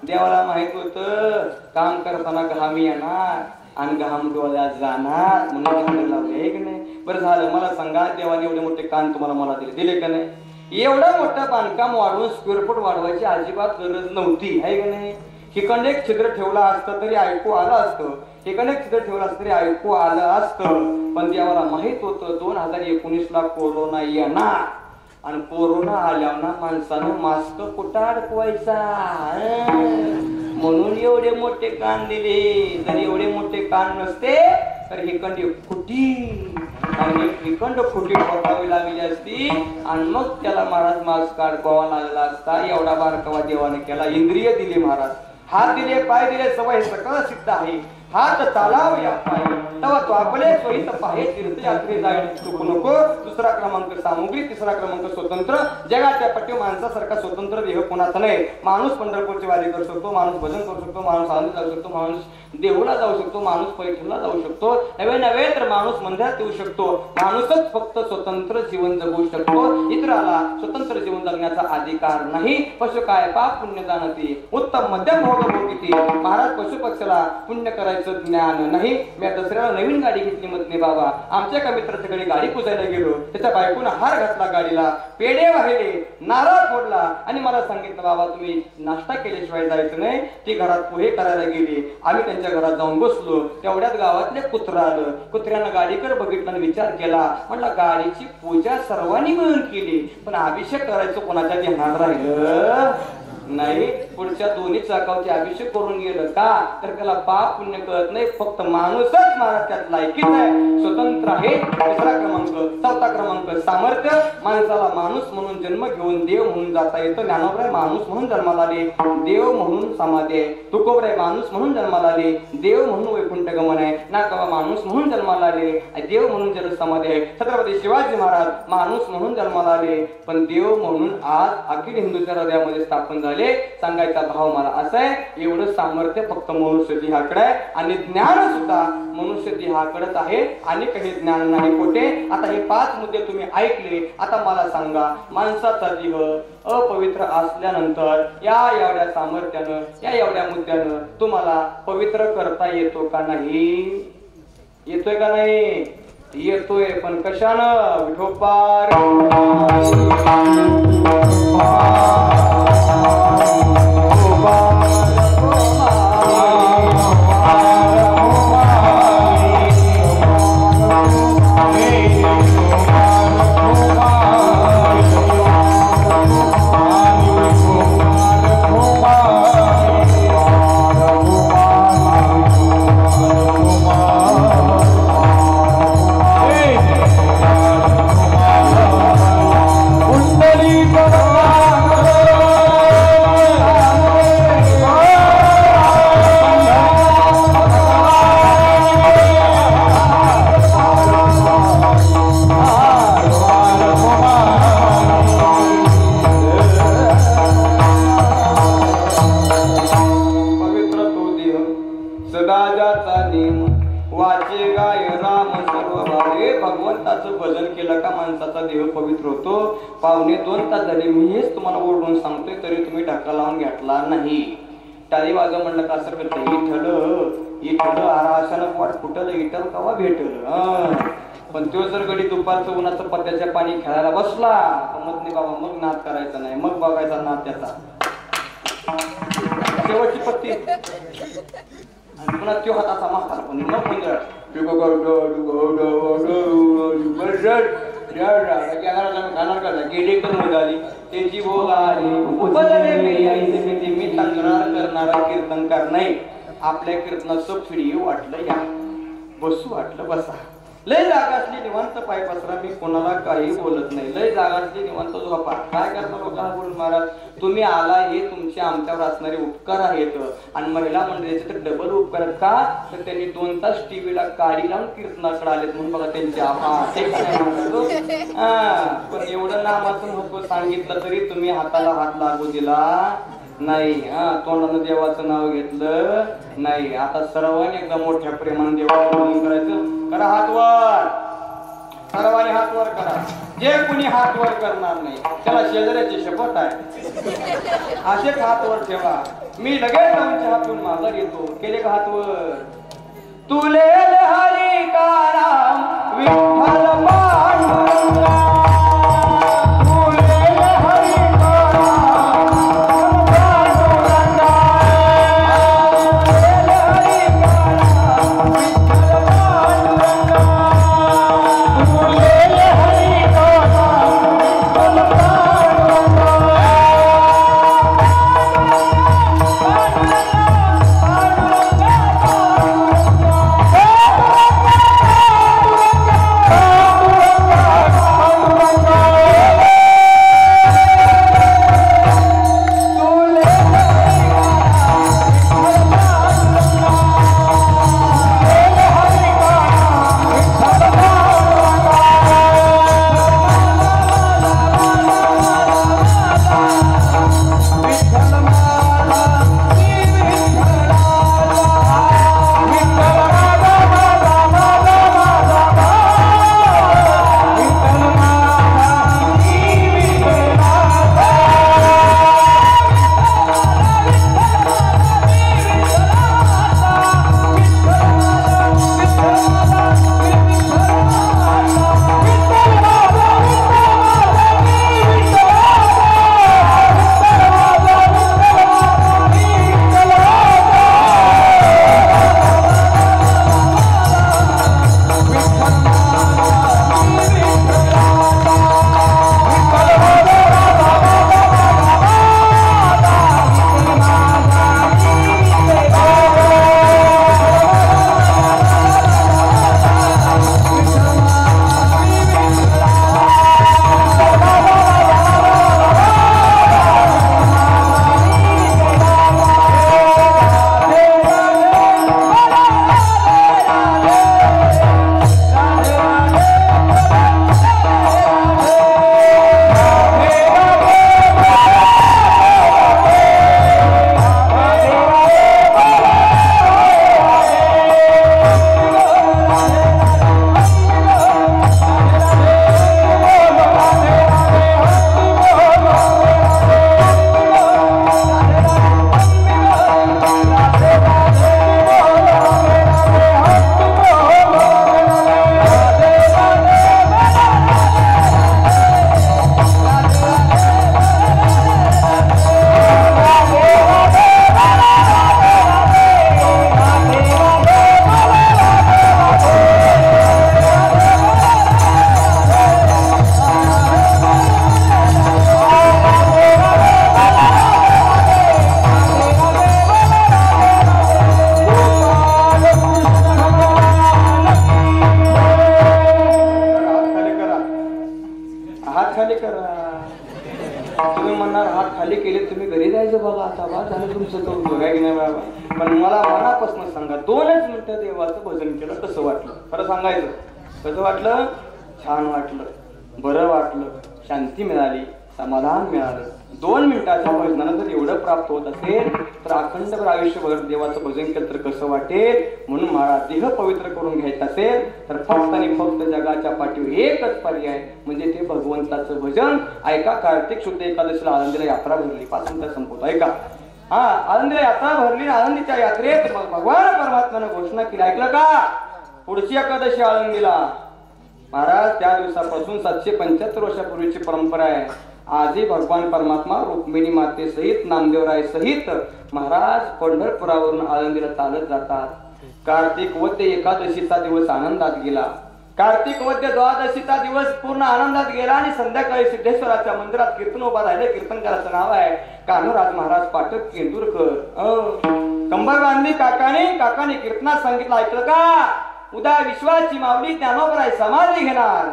देवाला माहित होतं काम करताना घाम येणार आणि घाम डोळ्यात जाणार, म्हणून झाडं लावली आहे की नाही? बरं झालं, मला सांगा, देवाने एवढे मोठे कान तुम्हाला मला दिले का नाही? एवढं मोठं बांधकाम वाढवून स्क्वेअर फूट वाढवायची अजिबात गरज नव्हती, आहे का नाही? हिकडे एक छिद्र ठेवला असतं तरी ऐकू आलं असतं, हिकडे एक छिद्र ठेवलं असतं तरी ऐकू आलं असतं. पण देवाला माहित होतं 2019ला कोरोना येणार आणि कोरोना आल्यावर माणसानं मास्क कुठं अडकवायचा, म्हणून एवढे मोठे कान दिले. जर एवढे मोठे कान नसते तर हिकंड फुटी आणि हिकंड फुटी पकावी लागली असती आणि मग त्याला महाराज मास्क अडकवावा लागला असता. एवढा बारकावा देवाने केला. इंद्रिय दिले महाराज, हात दिले, पाय दिले, सवय सकळ सिद्ध आहे. हात चालाव या पाय तेव्हा तो आपले सोयीत पाहे तीर्थयात्रे जायला चुकू नको. दुसरा क्रमांक सामुग्री, तिसरा क्रमांक स्वतंत्र. जगाच्या पट्टी माणसासारखा स्वतंत्र देह कोणाचा नाही. माणूस पंढरपूरची वारी करू शकतो, माणूस भजन करू शकतो, माणूस आनंद जाऊ शकतो, माणूस देऊला जाऊ शकतो, माणूस पैठणला जाऊ शकतो, नवे तर माणूस मंदिरात येऊ शकतो. माणूसच फक्त स्वतंत्र जीवन जगू शकतो. इतराला स्वतंत्र जीवन जगण्याचा अधिकार नाही. पशु काय पाप पुण्य जाणते, उत्तम मध्यम भोग भोगिते. महाराज पशु पक्षाला पुण्य करायचं चालायचं ज्ञान नाही. मी दसऱ्याला नवीन गाडी घेतली मधने बाबा. आमच्या एका मित्राच्याकडे गाडी पुजायला गेलो. त्याच्या बायकोनं हार घातला गाडीला, पेढे वाहिले, नारळ फोडला आणि मला सांगितलं बाबा तुम्ही नाश्ता केल्याशिवाय जायचं नाही. ती घरात पोहे करायला गेली. आम्ही त्यांच्या घरात जाऊन बसलो. तेवढ्यात गावातले कुत्रा आलं. कुत्र्यानं गाडीकडे बघितलं आणि विचार केला. म्हटलं गाडीची पूजा सर्वांनी मिळून केली, पण अभिषेक करायचं कोणाच्या ध्यानात राहिलं नाही. पुढच्या दोन्ही चाकावचे अभिषेक करून गेलं का तर त्याला पाप पुण्य कळत नाही. फक्त माणूसच महाराज त्यात लायकीच आहे, स्वतंत्र आहे. तिसरा क्रमांक. चौथा क्रमांक सामर्थ्य. माणसाला माणूस म्हणून जन्म घेऊन देव म्हणून जाता येतं. ज्ञानोबराय माणूस म्हणून जन्माला आले, देव म्हणून समाधी आहे. तुकोबराय माणूस म्हणून जन्माला आले, देव म्हणून वैकुंठ गमन आहे. नागबाबा माणूस म्हणून जन्माला आले, देव म्हणून जल समाधी आहे. छत्रपती शिवाजी महाराज माणूस म्हणून जन्माला आले, पण देव म्हणून आज अखिल हिंदूच्या हृदयामध्ये स्थापन झाले. सांगायचा भाव मला असा आहे, एवढं सामर्थ्य फक्त मनुष्य देहाकडे आहे आणि ज्ञान सुद्धा मनुष्य देहाकडेच आहे आणि काही ज्ञान नाही कोठे. आता हे 5 मुद्दे तुम्ही ऐकले. आता मला सांगा, माणसाचा देह अपवित्र असल्यानंतर या एवढ्या सामर्थ्यानं, या एवढ्या मुद्द्यानं तुम्हाला पवित्र करता येतो का नाही? येतोय का नाही? येतोय, पण कशानं? विठोबार पावणे 2 तास झाले. मी हेच तुम्हाला ओरडून सांगतोय तरी तुम्ही ढक्का लावून घेतला नाही. टाळी वाजव म्हणलं का सर इथलं आराशानं पोट फुटलं, इटल कवा भेटल. पण तो जर गडी दुपारचं उन्हाचं पत्त्याच्या पाणी खेळायला बसला मग नाही बाबा, मग नाद करायचा नाही, मग बघायचा नाद त्याचा. शेवटची पत्ती आणि पुन्हा तो हाताचा म्हातारा पण मग म्हणजे गेले करून झाली त्याची भोग आली. मी तक्रार करणारा कीर्तनकार नाही. आपल्या कीर्तनात सबसिडी वाटलं या, बसू वाटलं बसा. लय जागा असली निवांत पाय पसरा. मी कोणाला काही बोलत नाही. लय जागा असली निवांत झोपा. काय करता लोकांना बोलून महाराज तुम्ही आला हे तुमचे आमच्यावर असणारे उपकार आहेत. आणि महिला मंडळीचे तर डबल उपकार आहेत का तर त्यांनी 2 तास टीव्हीला काडी लावून कीर्तनाकडे आलेत म्हणून बघा त्यांचे पण एवढं नामाचं महत्व सांगितलं तरी तुम्ही हाताला हात लागू दिला नाही. तोंडानं देवाचं नाव घेतलं नाही. आता सर्वांनी एकदा मोठ्या प्रेमानं देवाचं करायचं. करा हात वर, सर्वांनी हात वर करा. जे कुणी हात वर करणार नाही त्याला शेजाऱ्याची शपथ आहे. असेच हात वर ठेवा. मी लगेच तुमच्या हातून माघार येतो. केले का हात वर? तुले हरी का नाम विठ्ठल पांडुरंगा. सांगतो काय की नाही बाबा, पण मला मनापासून सांगा 2च मिनिटं देवाचं भजन केलं कसं वाटलं? खरं सांगायचं, कसं वाटलं? छान वाटलं, बरं वाटलं, शांती मिळाली, समाधान मिळालं. 2 मिनिटाच्या भजनानं जर एवढं प्राप्त होत असेल तर अखंडभर आयुष्यभर देवाचं भजन केलं तर कसं वाटेल? म्हणून मला देह पवित्र करून घ्यायचं असेल तर फक्त आणि फक्त जगाच्या पाठीवर एकच पर्याय, म्हणजे ते भगवंताचं भजन. ऐका, कार्तिक शुद्ध एकादशीला आळंदीला यात्रा भरली. 5 मिनिटं संपवतो, ऐका. आळंदीला यात्रा भरली. आळंदीच्या यात्रेत भगवान परमात्म्यानं घोषणा केली, ऐकलं का? पुढची एकादशी आळंदीला. महाराज, त्या दिवसापासून 775 वर्षापूर्वीची परंपरा आहे. आजही भगवान परमात्मा रुक्मिणी माते सहित, नामदेवराय सहित महाराज पंढरपुरावरून आळंदीला चालत जातात. कार्तिक वद्य एकादशीचा दिवस आनंदात गेला. कार्तिक वद्य द्वादशीचा दिवस पूर्ण आनंदात गेला आणि संध्याकाळी सिद्धेश्वराच्या मंदिरात कीर्तन उभा राहिले. कीर्तनकाराचं नाव आहे कान्होराज महाराज पाठक केंदूरकर. कंबर बांधली काकाने कीर्तनात सांगितलं, ऐकलं का? उद्या विश्वाची माऊली ज्ञानोबराय समाधी घेणार.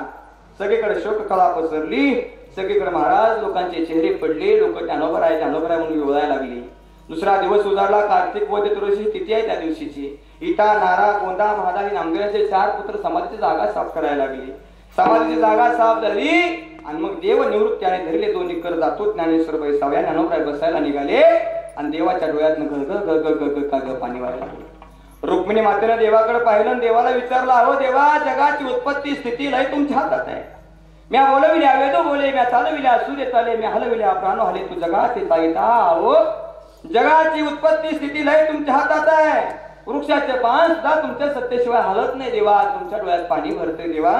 सगळीकडे शोककळा पसरली. सगळीकडे महाराज लोकांचे चेहरे पडले. लोक ज्ञानोबराय म्हणून ओळायला लागली. दुसरा दिवस उजाडला. कार्तिक वद्य त्रयोदशी तिथी आहे त्या दिवशीची. इटा, नारा, गोंदा, महादा ही नामदेवाचे 4 पुत्र समाधीची जागा साफ करायला लागली. समाधीची जागा साफ झाली आणि मग देव निवृत्त्याने धरले 2 एकर जातो. ज्ञानेश्वर बैसावया ज्ञानोबराय बसायला निघाले आणि देवाच्या डोळ्यातनं गग पाणी व्हायला लागले. रुक्मिणी मातेनं देवाकडे पाहिलं, देवाला विचारलं, अहो देवा, जगाची उत्पत्ती स्थिती लय तुमच्या हातात आहे. म्या बोलविल्या वेदो बोले, म्या चालविल्या सूर्य चाले, म्या हलविल्या प्राण हले, तू जगात येता येता. अहो, जगाची उत्पत्ती स्थिती लय तुमच्या हातात आहे. वृक्षाचे पान सुद्धा तुमच्या सत्तेशिवाय हलत नाही देवा. तुमच्या डोळ्यात पाणी भरते देवा.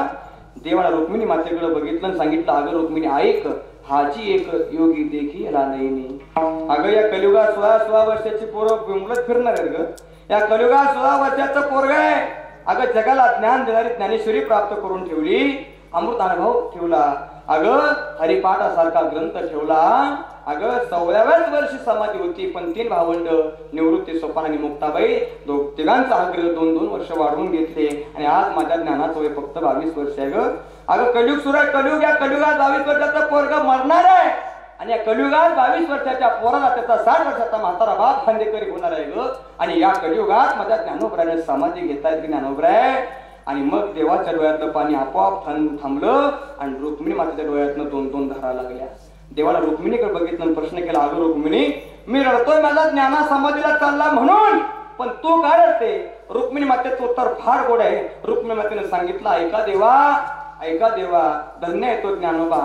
देवाला रुक्मिणी मातेकडे बघितलं आणि सांगितलं, अगं रुक्मिणी ऐक, हाची एक योगी देखी याला नाही. अगं, या कलियुगात 16 वर्षाची पोरं बिंबलत फिरणार आहेत ग. या कलियुगात 16 वर्षाचं पोरग आहे. अगं, जगाला ज्ञान देणारी ज्ञानेश्वरी प्राप्त करून ठेवली. अमृत अनुभव ठेवला. अगं, हरिपाठासारखा ग्रंथ ठेवला. अगं, 16व्याच वर्षी समाधी होती, पण 3 भावंड निवृत्ती, सोपान आणि मुक्ताबाई तिघांचा आग्रह 2-2 वर्ष वाढवून घेतले आणि आज माझ्या ज्ञानाचं वय फक्त 22 वर्ष आहे ग. अगं, कलियुग सुरू आहे. कलियुग, या कलियुगात 22 वर्षाचा पोरगा मरणार आहे आणि या कलियुगात 22 वर्षाच्या पोराला त्याचा 60 वर्षाचा म्हातारा बाप खांदेकरी होणार आहे ग. आणि या कलियुगात माझ्या ज्ञानोबरायाने समाधी घेतायत की ज्ञानोबराय. आणि मग देवाच्या डोळ्यातलं पाणी आपोआप थांबलं आणि रुक्मिणी मातेच्या डोळ्यातनं 2-2 धारा लागल्या. देवाला रुक्मिणीकडे बघितलं, प्रश्न केला, अगं रुक्मिणी, मी रडतोय माझा ज्ञाना समाधीला चालला म्हणून, पण तू का रडते? रुक्मिणी मातेचं उत्तर फार गोड आहे. रुक्मिणी मातेने सांगितलं, ऐका देवा, धन्य आहे तो ज्ञानोबा,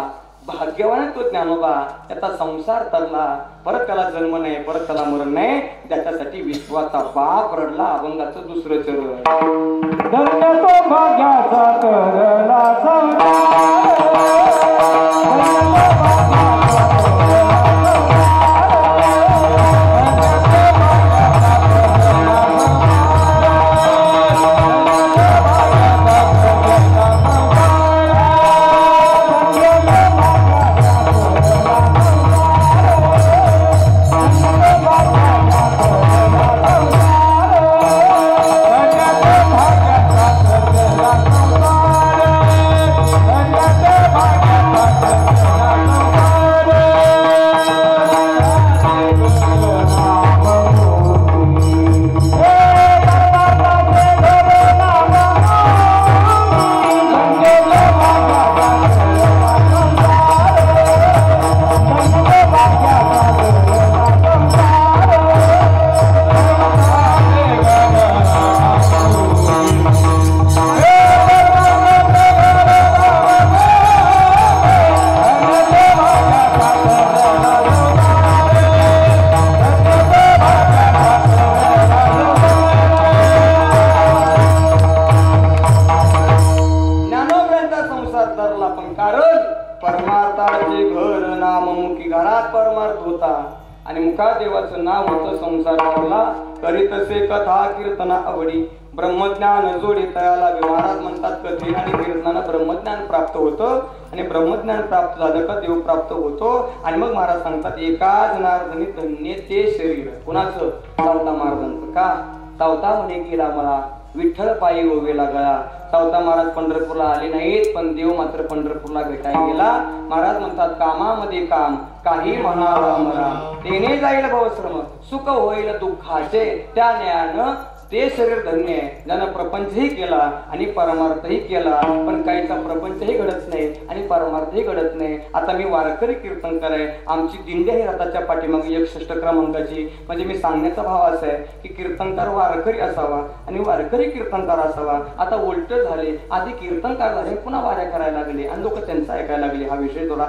भाग्यवान आहे तो ज्ञानोबा. त्याचा संसार तरला, परत त्याला जन्म नाही, परत त्याला मरण नाही. त्याच्यासाठी विश्वाचा बाप रडला. अभंगाचं 2रं चरण. धन्य तो भाग्याचा करला संसार. देवाचं नाव होतं संसार करला. करीतसे कथा कीर्तना आवडी, ब्रह्मज्ञान जोडी तयाला. महाराज म्हणतात, कथेन आणि कीर्तनानं ब्रह्मज्ञान प्राप्त होतं आणि ब्रह्मज्ञान प्राप्त झालं का देव प्राप्त होतो. आणि मग महाराज सांगतात, एका जनार्दनी धन्य ते शरीर. कुणाचं? सावता महाराजांचं. का? सावता म्हणे केला मला विठ्ठल पायी ओवेला गळा. सावता महाराज पंढरपूरला आले नाहीत, पण देव मात्र पंढरपूरला भेटायला गेला. महाराज म्हणतात कामामध्ये काम काही म्हणा राम राम, तेने जाईल भवश्रम सुख होईल दुःखाचे. त्या न्यायानं ते शरीर धन्य आहे ज्यानं प्रपंचही केला आणि परमार्थही केला. पण काहीचा प्रपंचही घडत नाही आणि परमार्थही घडत नाही. आता मी वारकरी कीर्तनकार आहे. आमची दिंडी आहे रथाच्या पाठीमागे 61 क्रमांकाची. म्हणजे मी सांगण्याचा भाव असा आहे की कीर्तनकार वारकरी असावा आणि वारकरी कीर्तनकार असावा. आता उलट झाले, आधी कीर्तनकार झाले पुन्हा वाऱ्या करायला लागले आणि लोक त्यांचं ऐकायला लागले. हा विषय थोडा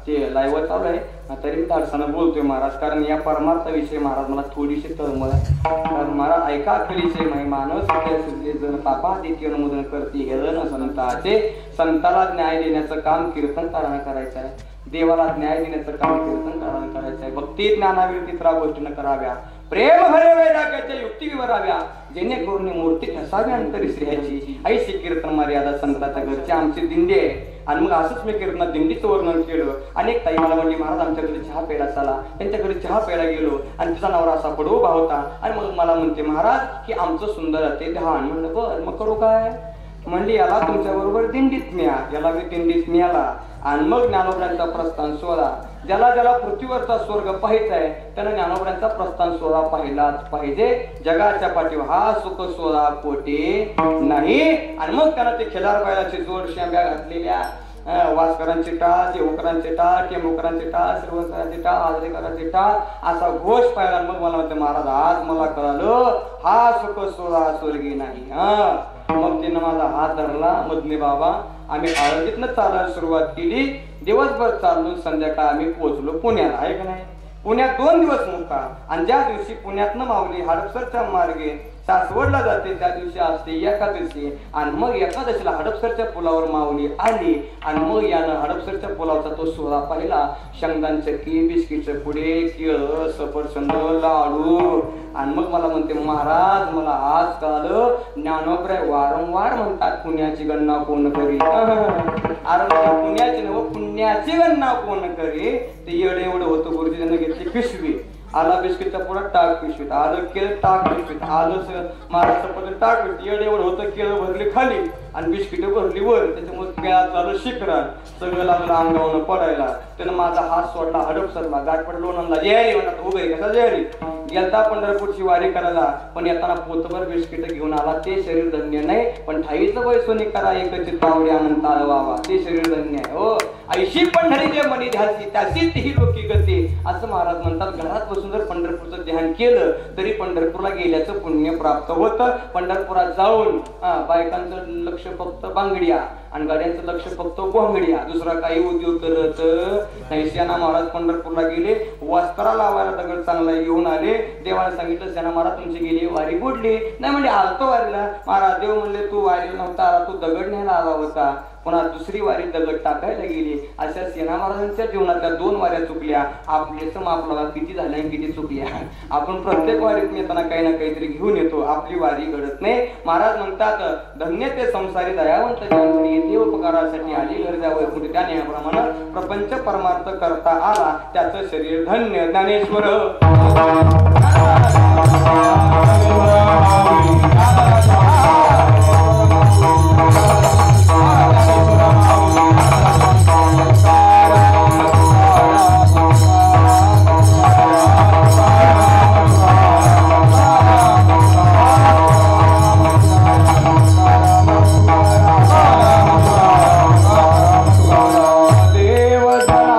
ते लाईव्ह चालू आहे, तरी मी धाडसानं बोलतोय महाराज, कारण या परमार्थाविषयी महाराज मला थोडीशी तळमळ आहे. कारण महाराज ऐका खरीचे मानव सत्य सुद्धा जण पापा देखील अनुमोदन करते हेलन संताचे. संताला न्याय देण्याचं काम कीर्तनकारानं करायचं आहे. देवाला न्याय देण्याचं काम कीर्तनकारानं करायचं आहे. भक्ती ज्ञानाविरती गोष्टीनं कराव्या, प्रेम भरे वैराग्याच्या युक्ती विवराव्या, जेणेकरून मूर्ती ठसावी अंतरी श्रेयाची. ऐशी कीर्तन मर्यादा संताच्या घरची आमची दिंडी आहे. आणि मग असंच मी कीर्तनात दिंडीचं वर्णन केलं. अनेक ताई मला म्हणली महाराज आमच्याकडे चहा प्यायला चला. त्यांच्याकडे चहा प्यायला गेलो आणि तिचा नवरा असा पडू उभा होता आणि मग मला म्हणते महाराज की आमचं सुंदर ते ध्यान. म्हणलं बर मग करू काय. म्हणली याला तुमच्या बरोबर दिंडीत न्या. याला मी दिंडीत न्याला आणि मग ज्ञानोबरांचा प्रस्थान सोहळा. ज्याला ज्याला पृथ्वीवरचा स्वर्ग पाहायचा आहे त्यानं ज्ञानोबरांचा प्रस्थान सोहळा पाहिलाच पाहिजे. जगाच्या पाठीवर हा सुख सोहळा कोटी नाही. आणि मग त्यानं ते खिलार बैलाची जोड शेंब्या घातलेल्या, वासकरांचे टाळ, देवकरांचे टाळ, टेंबुकरांचे टाळ, श्रीवंतरांचे टाळ, आजरेकरांचे टाळ असा घोष पाहिला. मग मला म्हणते महाराज आज मला कळालं हा सुख सोहळा स्वर्गी नाही. मग तिनं माझा हात धरला. मधले बाबा आम्ही आळंदीतनं चालायला सुरुवात केली. दिवसभर चालून संध्याकाळ आम्ही पोहोचलो पुण्याला. आहे का नाही. पुण्यात 2 दिवस मुक्काम. आणि ज्या दिवशी पुण्यातनं माऊली हडपसरच्या मार्गे सासवडला जाते त्या दिवशी असते एकादशी. आणि मग एकादशीला हडपसरच्या पुलावर माऊली आली आणि मग यानं हडपसरच्या पुलावरचा तो सोहळा पाहिला. शेंगदाण चक्की, बिस्किटचे पुडे, केळ, सफरचंद, लाडू. आणि मग मला म्हणते महाराज मला आज कळालं ज्ञानोबराय वारंवार म्हणतात पुण्याची गणना कोण करी. अरे पुण्याची नव पुण्याची गणना कोण करी. ते एवढं एवढं होतं. गुरुजीनं घेतली पिशवी. आला बिस्किटचा पुढा टाक पिशवीत, आलं केळं टाक पिशवीत, आलं महाराष्ट्र टाक पिशवीत. एवढं एवढं होतं. केळं भरली खाली आणि बिस्किट भरली वर. त्याच्यामुळे केळात झालं शिखरात. सगळं लागलं अंगावनं पडायला. त्यानं माझा हात सोडला. हडपसरला गाठपड लोणंदला जयरी म्हणतात. उभे कसा जयरी गेलता पंढरपूरची वारी करायला. पण येताना पोतभर बिस्किट घेऊन आला. ते शरीर धन्य नाही. पण ठाईचं वैसोनी करा एकच तावडे आनंद वावा. ते शरीर धन्य आहे. हो ऐशी पंढरी जे मनी ध्यासी त्याची ही लोकी गती असं महाराज म्हणतात. घरात बसून जर पंढरपूरचं ध्यान केलं तरी पंढरपूरला गेल्याचं पुण्य प्राप्त होतं. पंढरपुरात जाऊन बायकांचं लक्ष फक्त बांगड्या आणि गाड्यांचं लक्ष फक्त गोंगड्या, दुसरा काही उद्योग करत नाही. सेना महाराज पंढरपूरला गेले. वस्त्रा लावायला दगड चांगला घेऊन आले. देवाला सांगितलं सेना महाराज तुमची गेली वारी बुडली. नाही म्हणजे आलतो वारीला. महाराज देव म्हणले तू वारीला नव्हता आला, तू दगड न्यायला आला होता. पुन्हा दुसरी वारी दगड टाकायला गेली. अशा सेना महाराजांच्या जीवनातल्या 2 वाऱ्या चुकल्या. आपले सम आपला किती झाल्या आणि किती चुकल्या. आपण प्रत्येक वारीत येताना काही ना काहीतरी घेऊन येतो. आपली वारी घडत नाही. महाराज म्हणतात धन्य ते संसारी दयावंत ज्यांकडे येते उपकारासाठी आली गरजा वैकुंठ. त्या नियमाप्रमाणे प्रपंच परमार्थ करता आला त्याचं शरीर धन्य. ज्ञानेश्वर देव जना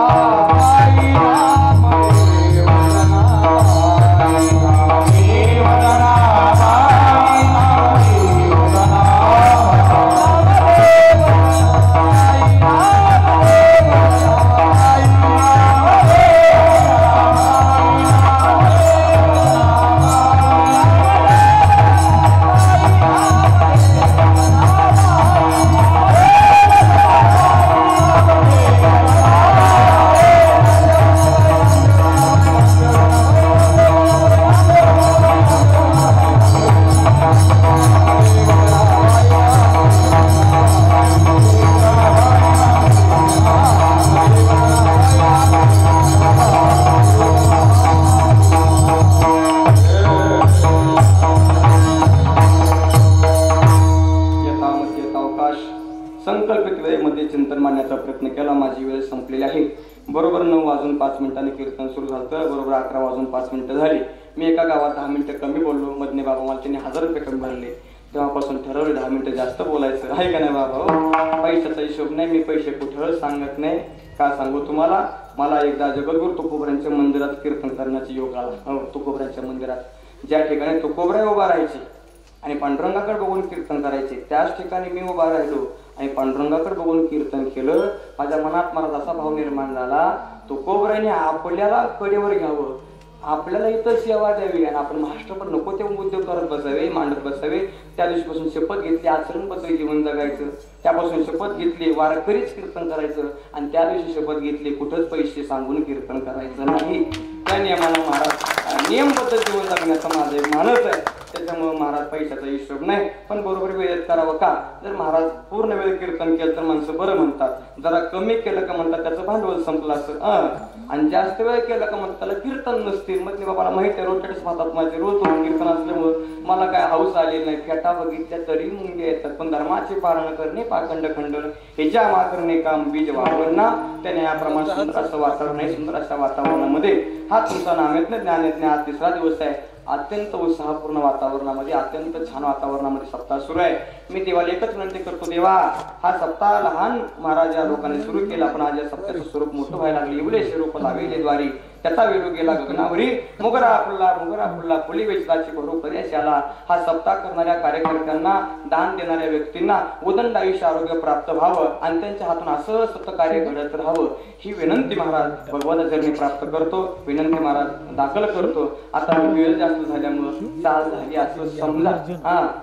11:05 कीर्तन सुरू झालं. बरोबर 11:05 झाली. मी एका गावात 10 मिनिटं कमी बोललो. मधने बाबा मला त्यांनी 1000 रुपये कमी भरले. तेव्हापासून ठरवले 10 मिनिटं जास्त बोलायचं आहे का नाही बाबा. पैशाचा हिशोब नाही, मी पैसे कुठं सांगत नाही. का सांगू तुम्हाला, मला एकदा जगद्गुरू तुकोबरांच्या मंदिरात कीर्तन करण्याचा योग आला. तुकोबरांच्या मंदिरात ज्या ठिकाणी तुकोबराय उभा राहायचे आणि पांडुरंगाकडे बघून कीर्तन करायचे, त्याच ठिकाणी मी उभा राहिलो आणि पांडुरंगाकडे बघून कीर्तन केलं. माझ्या मनात मला असा भाव निर्माण झाला, तुकोबराने आपल्याला कडेवर घ्यावं, आपल्याला इथं सेवा द्यावी आणि आपण महाराष्ट्र पण नको ते उद्योग करत बसावे, मांडत बसावे. त्या दिवशीपासून शपथ घेतली आचरणबद्ध जीवन जगायचं. त्यापासून शपथ घेतली वारकरीच कीर्तन करायचं आणि त्या दिवशी शपथ घेतली कुठंच पैसे सांगून कीर्तन करायचं नाही. त्या नियमानं महाराज नियमबद्ध जीवन जगण्याचा माझा एक मानस आहे. त्याच्यामुळे महाराज पैशाचा हिशोब नाही, पण बरोबर वेळेत करावं. का जर महाराज पूर्ण वेळ कीर्तन केलं तर माणसं बरं म्हणतात, जरा कमी केलं का म्हणतात त्याचं भांडवल संपलं असं, आणि जास्त वेळ केलं का म्हणतात त्याला कीर्तन नसतील. मग बाबाला माहिती आहे रोटेच पाहतात माझे रोज कीर्तन असल्यामुळं मला काय हौस आलेली नाही. फेटा बघितल्या तरी मुंगे येतात, पण धर्माचे पालन करणे पाखंड खंडन ह्याच्या मागणे काम बीज वापरणा. त्याने याप्रमाणे सुंदर असं वातावरण आहे. सुंदर अशा वातावरणामध्ये हा तुमचा नामेतनं ज्ञानेतने आज 3रा दिवस आहे. अत्यंत उत्साहपूर्ण वातावरणामध्ये, अत्यंत छान वातावरणामध्ये सप्ताह सुरू आहे. मी देवाला एकच विनंती करतो, देवा हा सप्ताह लहान महाराज या लोकांनी सुरू केला, पण आज या सप्ताहाचं स्वरूप मोठं व्हायला लागले. इवले स्वरूप लावेले द्वारी त्याचा वेळू गेला गगनावरी, मुगरा फुल्ला फुली वेचलाची भरू पर्याशाला. हा सप्ताह करणाऱ्या कार्यकर्त्यांना, दान देणाऱ्या व्यक्तींना उदंड आयुष्य आरोग्य प्राप्त व्हावं आणि त्यांच्या हातून असं सत कार्य घडत राहावं ही विनंती महाराज भगवत चरणी प्राप्त करतो. विनंती महाराज दाखल करतो. आता वेळ जास्त झाल्यामुळं चाल झाली असं समजा.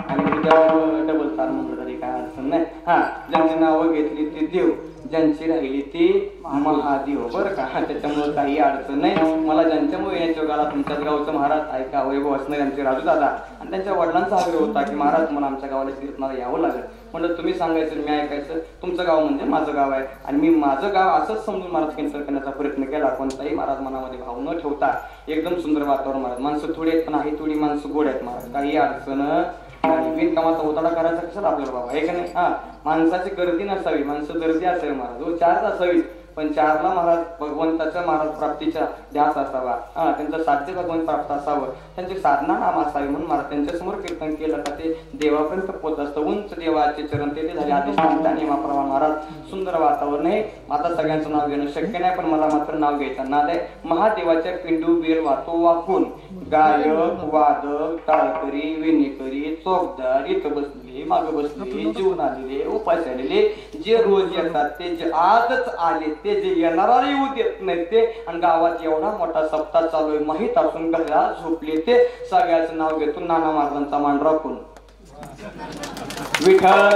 आणि उद्या डबल तार म्हणलं तरी काय अडचण नाही. ज्यांची नावं घेतली ती देव, ज्यांची राहिली ती महादेव, बरं का. त्याच्यामुळे काही अडचण नाही. मला ज्यांच्यामुळे येण्याच्या योगाला तुमच्याच गावचं महाराज ऐका वैभव असणारे आमचे राजू दादा आणि त्यांच्या वडिलांचा आग्रह होता की महाराज मला आमच्या गावाला कीर्तनाला यावं लागेल. म्हणलं तुम्ही सांगायचं मी ऐकायचं. तुमचं गाव म्हणजे माझं गाव आहे आणि मी माझं गाव असंच समजून महाराज कीर्तन करण्याचा प्रयत्न केला. कोणताही महाराज मनामध्ये भाव न ठेवता एकदम सुंदर वातावरण. महाराज माणसं थोडी आहेत पण आहे थोडी माणसं गोड आहेत महाराज. काही अडचण आणि बिनकामाचा उताडा करायचा कशाला आपल्याला बाबा, आहे का नाही. माणसाची गर्दी नसावी, माणसं गर्दी असावी महाराज. 4 असावी पण 4ला महाराज भगवंताच्या महाराज प्राप्तीचा ध्यास असावा. त्यांचं साध्य भगवंत प्राप्त असावं, त्यांची साधना नाम असावी. म्हणून महाराज त्यांच्या समोर कीर्तन केलं का ते देवापर्यंत पोहोचत असतं. उंच देवाचे चरण ते झाले आदेश त्या नियमाप्रमाणे महाराज सुंदर वातावरण आहे. आता सगळ्यांचं नाव घेणं शक्य नाही, पण मला मात्र नाव घ्यायचं नाद आहे. महादेवाच्या पिंडू बेल वातो वाकून गायक वादक टाळकरी विणेकरी चौकदार इथं बसले माग बसले जीवन आलेले उपास आलेले जे रोज येतात ते जे आजच आले ते जे येणारा येऊ देत नाही ते, आणि गावात एवढा मोठा सप्ताह चालू आहे माहीत असून घरात झोपले ते सगळ्याचं नाव घेतो नाना महाराजांचा मान राखून. विठ्ठल